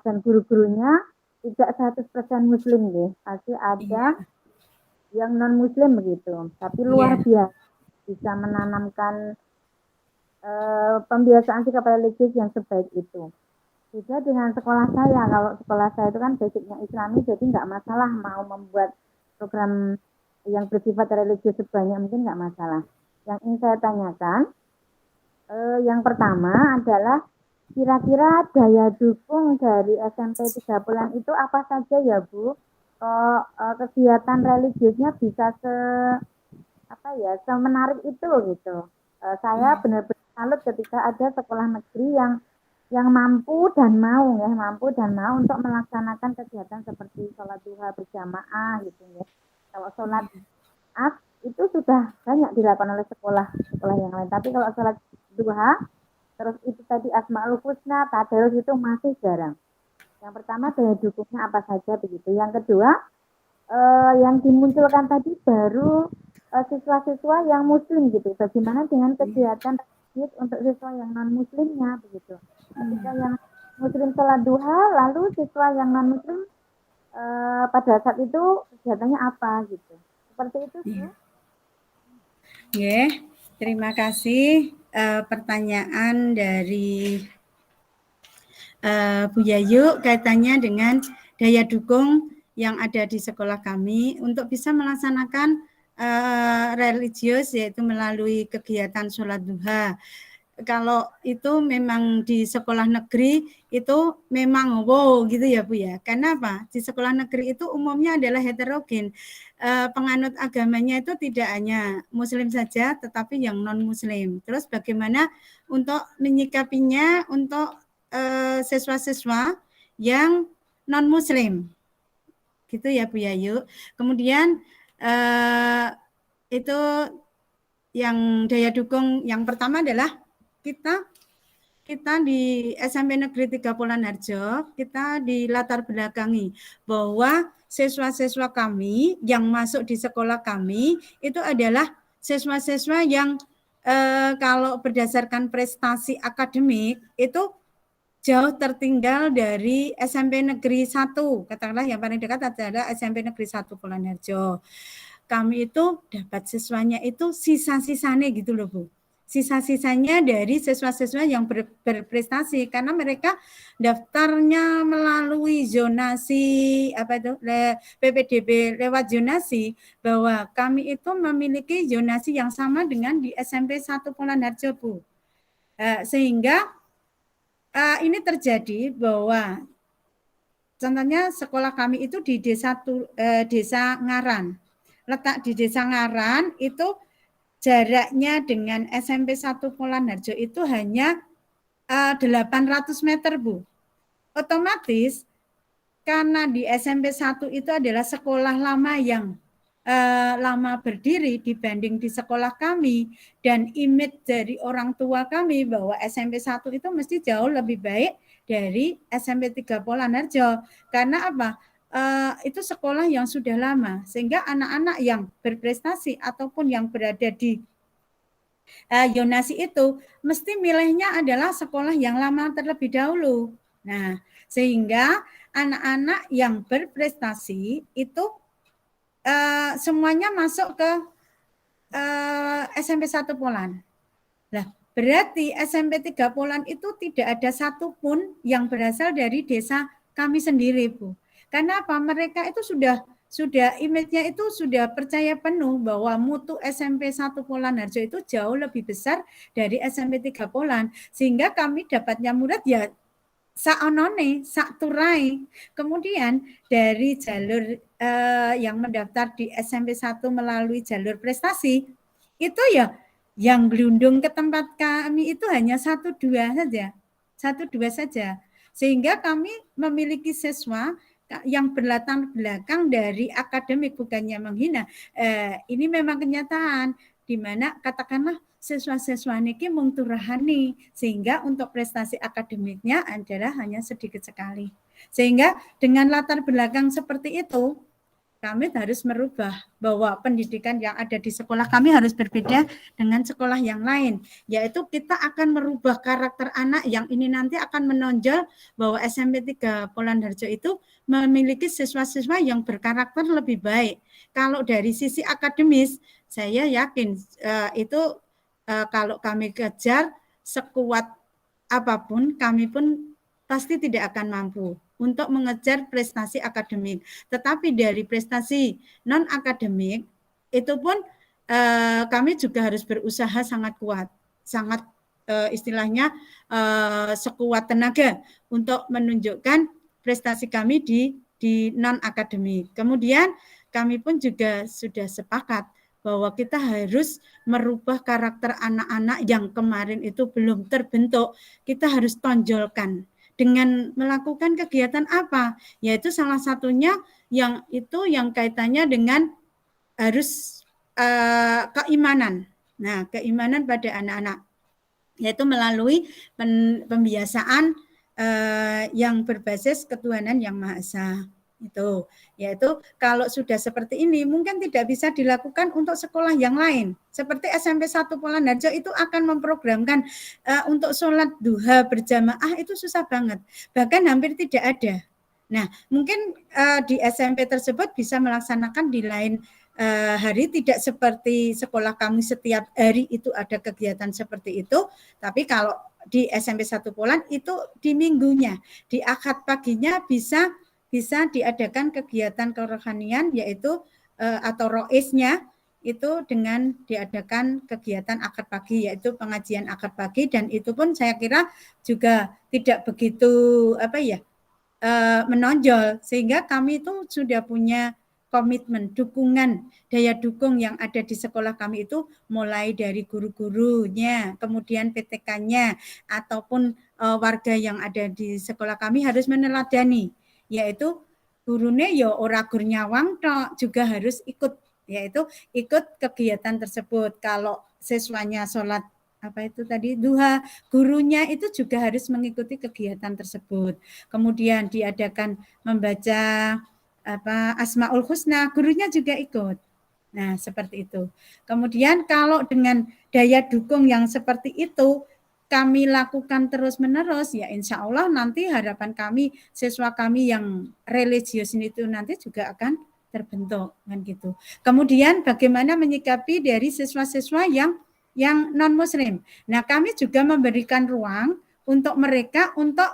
dan guru-gurunya tidak 100% muslim ya, pasti ada yang non muslim begitu, tapi luar biasa bisa menanamkan pembiasaan sikap religius yang sebaik itu. Beda dengan sekolah saya, kalau sekolah saya itu kan basicnya Islami, jadi nggak masalah mau membuat program yang bersifat religius sebanyak mungkin nggak masalah. Yang ingin saya tanyakan, yang pertama adalah kira-kira daya dukung dari SMP 3 Bulan itu apa saja ya Bu? Kegiatan religiusnya bisa semenarik itu gitu. Saya benar-benar salut ketika ada sekolah negeri yang mampu dan mau untuk melaksanakan kegiatan seperti sholat duha berjamaah gitu ya. Kalau sholat itu sudah banyak dilakukan oleh sekolah yang lain, tapi kalau sholat duha terus itu tadi Asmaul Husna, tadarus itu masih jarang. Yang pertama daya dukungnya apa saja begitu. Yang kedua yang dimunculkan tadi baru siswa-siswa yang muslim gitu. Bagaimana dengan kegiatan untuk siswa yang non muslimnya begitu. Ketika yang muslim sholat duha, lalu siswa yang non muslim pada saat itu kegiatannya apa gitu. Seperti itu Bu. Terima kasih pertanyaan dari Bu Yayu kaitannya dengan daya dukung yang ada di sekolah kami untuk bisa melaksanakan religius, yaitu melalui kegiatan sholat duha. Kalau itu memang di sekolah negeri itu memang wow gitu ya Bu ya. Karena apa? Di sekolah negeri itu umumnya adalah heterogen. Penganut agamanya itu tidak hanya muslim saja tetapi yang non muslim. Terus bagaimana untuk menyikapinya untuk siswa-siswa yang non muslim. Gitu ya Bu Yayu. Kemudian itu yang daya dukung yang pertama adalah kita di SMP Negeri 3 Polan Harjo, kita di latar belakangi bahwa siswa-siswa kami yang masuk di sekolah kami itu adalah siswa-siswa yang kalau berdasarkan prestasi akademik itu jauh tertinggal dari SMP Negeri 1. Katakanlah yang paling dekat adalah SMP Negeri 1 Polan Harjo. Kami itu dapat siswanya itu sisa-sisanya gitu loh Bu. Sisa-sisanya dari siswa-siswa yang berprestasi karena mereka daftarnya melalui zonasi PPDB lewat zonasi, bahwa kami itu memiliki zonasi yang sama dengan di SMP 1 Polan Harjo Bu. Sehingga ini terjadi bahwa contohnya sekolah kami itu di Desa Ngaran. Letak di Desa Ngaran itu jaraknya dengan SMP 1 Polanharjo itu hanya 800 meter, Bu. Otomatis karena di SMP 1 itu adalah sekolah lama yang lama berdiri dibanding di sekolah kami, dan image dari orang tua kami bahwa SMP 1 itu mesti jauh lebih baik dari SMP 3 Polanharjo. Karena apa? Itu sekolah yang sudah lama, sehingga anak-anak yang berprestasi ataupun yang berada di Yonasi itu mesti milihnya adalah sekolah yang lama terlebih dahulu. Nah, sehingga anak-anak yang berprestasi itu semuanya masuk ke SMP 1 Polan. Nah, berarti SMP 3 Polan itu tidak ada satupun yang berasal dari desa kami sendiri, Bu. Karena apa? Mereka itu sudah image-nya itu sudah percaya penuh bahwa mutu SMP 1 Polanharjo itu jauh lebih besar dari SMP 3 Polan. Sehingga kami dapatnya murid ya saonone, sak turai. Kemudian dari jalur yang mendaftar di SMP 1 melalui jalur prestasi, itu ya yang gelundung ke tempat kami itu hanya 1-2 saja. 1-2 saja. Sehingga kami memiliki siswa yang berlatar belakang dari akademik, bukannya menghina. Ini memang kenyataan di mana katakanlah siswa-siswa niki mung turahani, sehingga untuk prestasi akademiknya adalah hanya sedikit sekali. Sehingga dengan latar belakang seperti itu, kami harus merubah bahwa pendidikan yang ada di sekolah kami harus berbeda dengan sekolah yang lain, yaitu kita akan merubah karakter anak yang ini nanti akan menonjol bahwa SMP 3 Polanharjo itu memiliki siswa-siswa yang berkarakter lebih baik. Kalau dari sisi akademis, saya yakin itu kalau kami kejar sekuat apapun, kami pun pasti tidak akan mampu untuk mengejar prestasi akademik. Tetapi dari prestasi non-akademik, itu pun kami juga harus berusaha sangat kuat, sangat istilahnya sekuat tenaga untuk menunjukkan prestasi kami di non-akademik. Kemudian kami pun juga sudah sepakat bahwa kita harus merubah karakter anak-anak yang kemarin itu belum terbentuk, kita harus tonjolkan. Dengan melakukan kegiatan apa? Yaitu salah satunya yang kaitannya dengan harus keimanan. Nah, keimanan pada anak-anak, yaitu melalui pembiasaan yang berbasis ketuhanan yang Maha Esa. Itu, yaitu kalau sudah seperti ini mungkin tidak bisa dilakukan untuk sekolah yang lain. Seperti SMP 1 Polanharjo itu akan memprogramkan untuk sholat duha berjamaah itu susah banget, bahkan hampir tidak ada. Nah, mungkin di SMP tersebut bisa melaksanakan di lain hari, tidak seperti sekolah kami setiap hari itu ada kegiatan seperti itu, tapi kalau di SMP 1 Polan itu di minggunya, di akad paginya bisa diadakan kegiatan kerohanian, yaitu atau roisnya itu dengan diadakan kegiatan akad pagi, yaitu pengajian akad pagi, dan itu pun saya kira juga tidak begitu menonjol, sehingga kami itu sudah punya komitmen, dukungan, daya dukung yang ada di sekolah kami itu mulai dari guru-gurunya, kemudian PTK-nya, ataupun warga yang ada di sekolah kami harus meneladani, yaitu gurune ya ora gur nyawang tok, juga harus ikut, yaitu ikut kegiatan tersebut. Kalau siswanya sholat duha, gurunya itu juga harus mengikuti kegiatan tersebut. Kemudian diadakan membaca Asmaul Husna, gurunya juga ikut. Nah, seperti itu. Kemudian kalau dengan daya dukung yang seperti itu kami lakukan terus-menerus, ya insya Allah nanti harapan kami, siswa kami yang religius itu nanti juga akan terbentuk, kan gitu. Kemudian bagaimana menyikapi dari siswa-siswa yang non-muslim. Nah, kami juga memberikan ruang untuk mereka untuk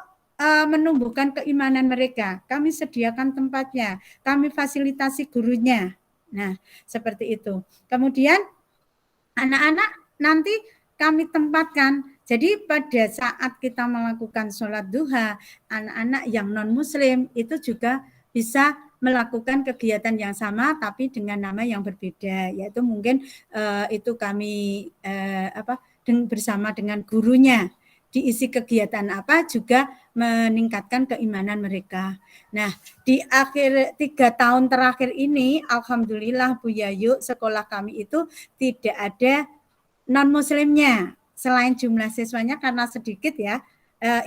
menumbuhkan keimanan mereka. Kami sediakan tempatnya, kami fasilitasi gurunya. Nah, seperti itu. Kemudian anak-anak nanti kami tempatkan Jadi pada saat kita melakukan sholat duha, anak-anak yang non-muslim itu juga bisa melakukan kegiatan yang sama tapi dengan nama yang berbeda, yaitu mungkin itu kami bersama dengan gurunya, diisi kegiatan apa juga meningkatkan keimanan mereka. Nah, di akhir 3 tahun terakhir ini, alhamdulillah Bu Yayu, sekolah kami itu tidak ada non-muslimnya. Selain jumlah siswanya karena sedikit ya,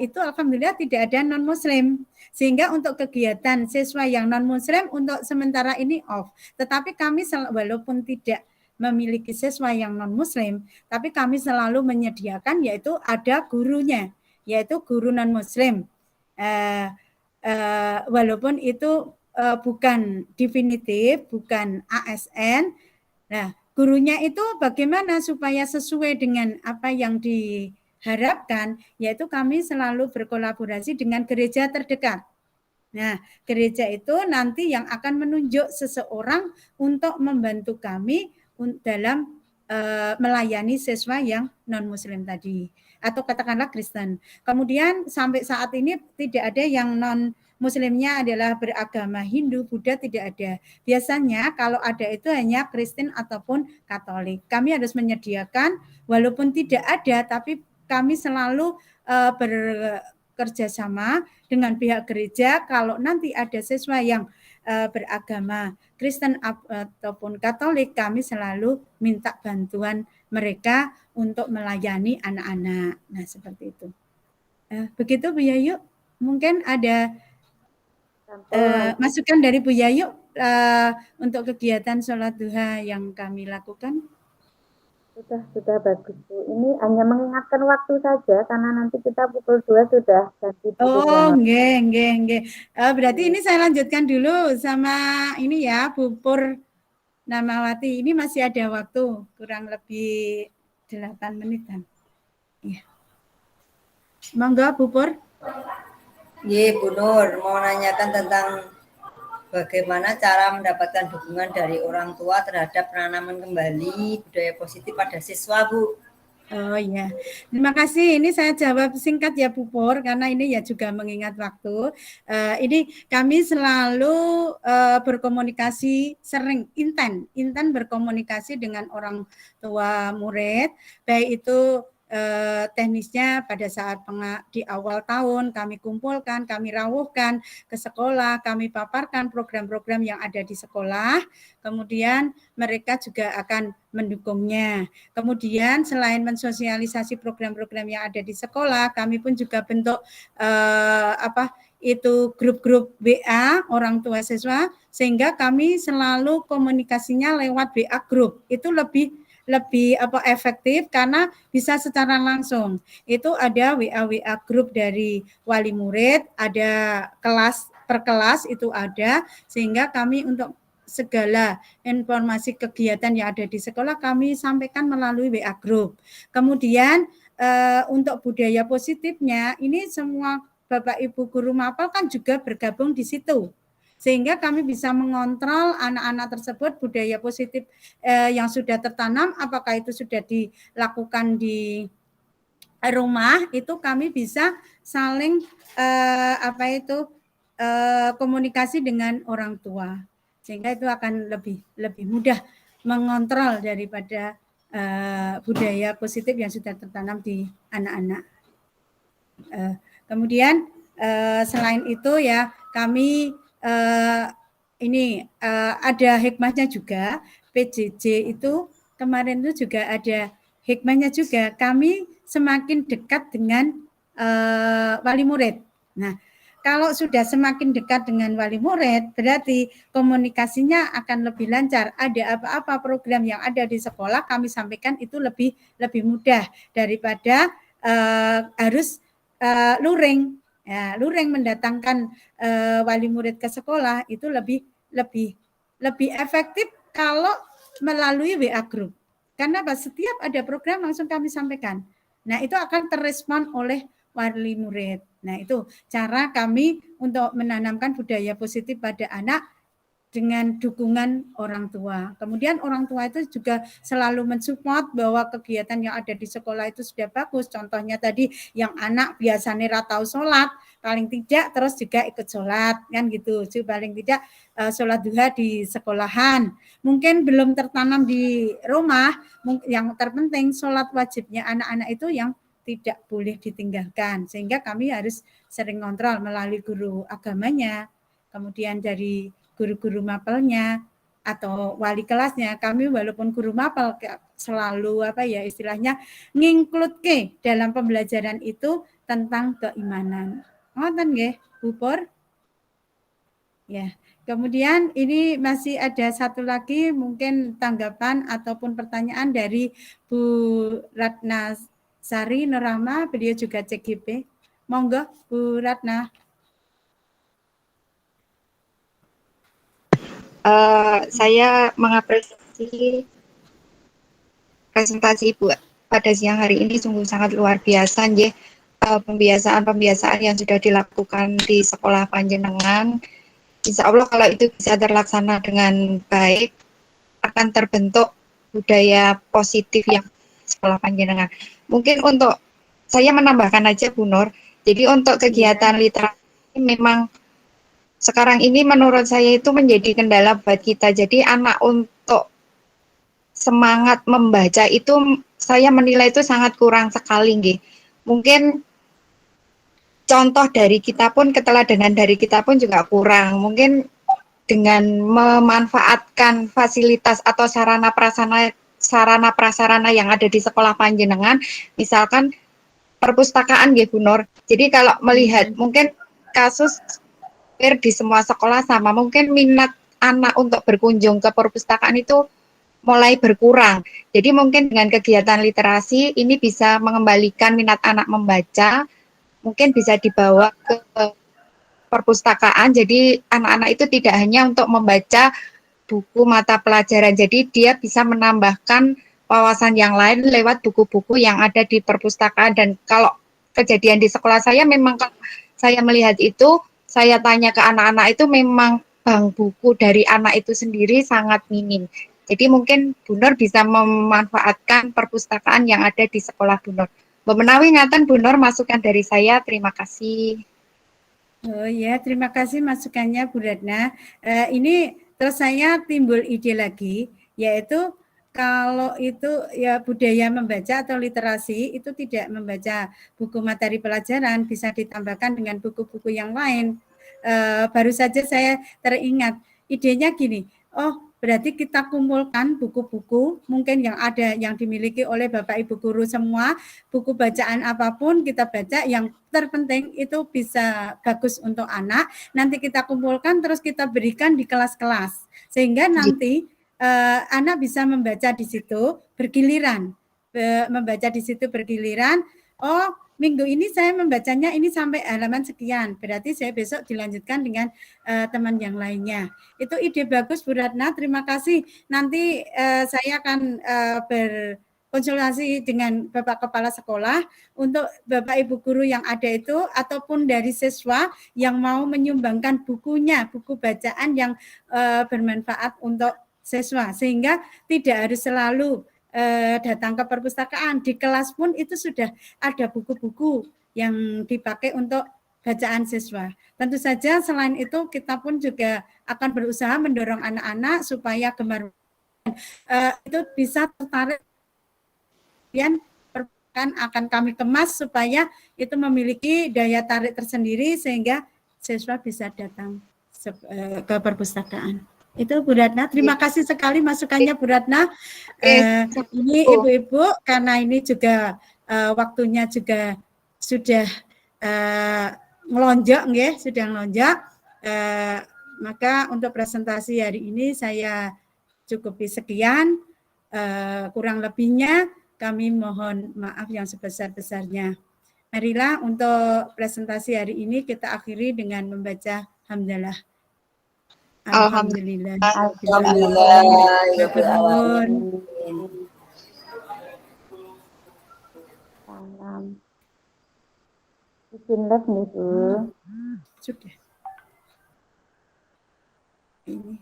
itu alhamdulillah tidak ada non-muslim. Sehingga untuk kegiatan siswa yang non-muslim untuk sementara ini off. Tetapi kami walaupun tidak memiliki siswa yang non-muslim, tapi kami selalu menyediakan yaitu ada gurunya, yaitu guru non-muslim. Walaupun itu bukan definitif, bukan ASN. Nah, gurunya itu bagaimana supaya sesuai dengan apa yang diharapkan, yaitu kami selalu berkolaborasi dengan gereja terdekat. Nah, gereja itu nanti yang akan menunjuk seseorang untuk membantu kami dalam melayani siswa yang non-muslim tadi, atau katakanlah Kristen. Kemudian sampai saat ini tidak ada yang non-muslimnya adalah beragama Hindu, Buddha tidak ada. Biasanya kalau ada itu hanya Kristen ataupun Katolik. Kami harus menyediakan, walaupun tidak ada, tapi kami selalu bekerjasama dengan pihak gereja. Kalau nanti ada siswa yang beragama Kristen ataupun Katolik, kami selalu minta bantuan mereka untuk melayani anak-anak. Nah, seperti itu. Begitu Bu Yayu. Mungkin ada masukan dari Bu Yayu untuk kegiatan sholat duha yang kami lakukan. Sudah bagus Bu. Ini hanya mengingatkan waktu saja karena nanti kita pukul 2 sudah ganti. Oh, nggih. Berarti ini saya lanjutkan dulu sama ini ya, Bu Pur Namawati. Ini masih ada waktu, kurang lebih 8 menitan. Ya. Monggo Bu Pur. Iya, Bu Nur, mau nanyakan tentang bagaimana cara mendapatkan dukungan dari orang tua terhadap penanaman kembali budaya positif pada siswa, Bu. Oh iya, terima kasih. Ini saya jawab singkat ya Bu Pur, karena ini ya juga mengingat waktu. Ini kami selalu berkomunikasi sering, inten berkomunikasi dengan orang tua murid, baik itu teknisnya pada saat di awal tahun kami kumpulkan, kami rawuhkan ke sekolah, kami paparkan program-program yang ada di sekolah, kemudian mereka juga akan mendukungnya. Kemudian selain mensosialisasi program-program yang ada di sekolah, kami pun juga bentuk grup-grup WA orang tua siswa, sehingga kami selalu komunikasinya lewat WA grup. Itu lebih efektif karena bisa secara langsung. Itu ada WA grup dari wali murid, ada kelas per kelas itu ada, sehingga kami untuk segala informasi kegiatan yang ada di sekolah kami sampaikan melalui WA grup. Kemudian untuk budaya positifnya ini semua Bapak Ibu guru mapel kan juga bergabung di situ. Sehingga kami bisa mengontrol anak-anak tersebut budaya positif yang sudah tertanam, apakah itu sudah dilakukan di rumah, itu kami bisa saling komunikasi dengan orang tua, sehingga itu akan lebih mudah mengontrol daripada budaya positif yang sudah tertanam di anak-anak. Kemudian selain itu ya kami ada hikmahnya juga. PJJ itu kemarin itu juga ada hikmahnya juga. Kami semakin dekat dengan wali murid. Nah, kalau sudah semakin dekat dengan wali murid, berarti komunikasinya akan lebih lancar. Ada apa-apa program yang ada di sekolah, kami sampaikan itu lebih mudah daripada harus luring. Ya, luring mendatangkan wali murid ke sekolah itu lebih efektif kalau melalui WA group. Karena setiap ada program langsung kami sampaikan. Nah, itu akan terrespon oleh wali murid. Nah, itu cara kami untuk menanamkan budaya positif pada anak dengan dukungan orang tua. Kemudian orang tua itu juga selalu mensupport bahwa kegiatan yang ada di sekolah itu sudah bagus. Contohnya tadi yang anak biasanya ratau sholat, paling tidak terus juga ikut sholat kan gitu. Jadi paling tidak sholat duha di sekolahan. Mungkin belum tertanam di rumah. Yang terpenting sholat wajibnya anak-anak itu yang tidak boleh ditinggalkan. Sehingga kami harus sering kontrol melalui guru agamanya, kemudian dari guru-guru mapelnya atau wali kelasnya. Kami walaupun guru mapel selalu istilahnya nginclude ke dalam pembelajaran itu tentang keimanan. Ngoten nggih, Bu Pur? Ya. Kemudian ini masih ada satu lagi mungkin tanggapan ataupun pertanyaan dari Bu Ratna Sari Nurrahma, beliau juga CGP. Monggo Bu Ratna. Saya mengapresiasi presentasi Ibu pada siang hari ini sungguh sangat luar biasa nggih. Pembiasaan-pembiasaan yang sudah dilakukan di sekolah panjenengan, insya Allah kalau itu bisa terlaksana dengan baik akan terbentuk budaya positif yang sekolah panjenengan. Mungkin untuk saya menambahkan aja Bu Nur, jadi untuk kegiatan literasi memang sekarang ini menurut saya itu menjadi kendala buat kita. Jadi anak untuk semangat membaca itu saya menilai itu sangat kurang sekali nggih. Mungkin contoh dari kita pun, keteladanan dari kita pun juga kurang. Mungkin dengan memanfaatkan fasilitas atau sarana prasarana yang ada di sekolah panjenengan, misalkan perpustakaan nggih Bu Nur. Jadi kalau melihat mungkin kasus di semua sekolah sama, mungkin minat anak untuk berkunjung ke perpustakaan itu mulai berkurang. Jadi mungkin dengan kegiatan literasi ini bisa mengembalikan minat anak membaca, mungkin bisa dibawa ke perpustakaan. Jadi anak-anak itu tidak hanya untuk membaca buku mata pelajaran, jadi dia bisa menambahkan wawasan yang lain lewat buku-buku yang ada di perpustakaan. Dan kalau kejadian di sekolah saya memang kalau saya melihat itu, saya tanya ke anak-anak itu memang bank buku dari anak itu sendiri sangat minim. Jadi mungkin Bu Nur bisa memanfaatkan perpustakaan yang ada di sekolah Bu Nur. Mbak Menawi ngaten Bu Nur, masukan dari saya. Terima kasih. Oh ya, terima kasih masukannya Bu Ratna. Ini terus saya timbul ide lagi, yaitu kalau itu ya budaya membaca atau literasi itu tidak membaca buku materi pelajaran, bisa ditambahkan dengan buku-buku yang lain. Baru saja saya teringat idenya gini, oh berarti kita kumpulkan buku-buku mungkin yang ada yang dimiliki oleh Bapak Ibu guru semua, buku bacaan apapun kita baca, yang terpenting itu bisa bagus untuk anak. Nanti kita kumpulkan terus kita berikan di kelas-kelas sehingga nanti anak bisa membaca di situ bergiliran, Oh minggu ini saya membacanya ini sampai halaman sekian, berarti saya besok dilanjutkan dengan teman yang lainnya. Itu ide bagus Bu Ratna, terima kasih. Nanti saya akan berkonsultasi dengan Bapak Kepala Sekolah untuk Bapak Ibu guru yang ada itu ataupun dari siswa yang mau menyumbangkan bukunya, buku bacaan yang bermanfaat untuk siswa, sehingga tidak harus selalu datang ke perpustakaan. Di kelas pun itu sudah ada buku-buku yang dipakai untuk bacaan siswa. Tentu saja selain itu kita pun juga akan berusaha mendorong anak-anak supaya gemar itu bisa tertarik, dan akan kami kemas supaya itu memiliki daya tarik tersendiri sehingga siswa bisa datang ke perpustakaan. Itu Bu Ratna, terima kasih sekali masukannya Bu Ratna. Ini ibu-ibu, karena ini juga waktunya juga sudah melonjak, sudah melonjak. Maka untuk presentasi hari ini saya cukupi sekian. Kurang lebihnya kami mohon maaf yang sebesar-besarnya. Marilah untuk presentasi hari ini kita akhiri dengan membaca hamdalah. Alhamdulillah. Alhamdulillah. Salam. Bikin live nih Bu. Sudah. Ini.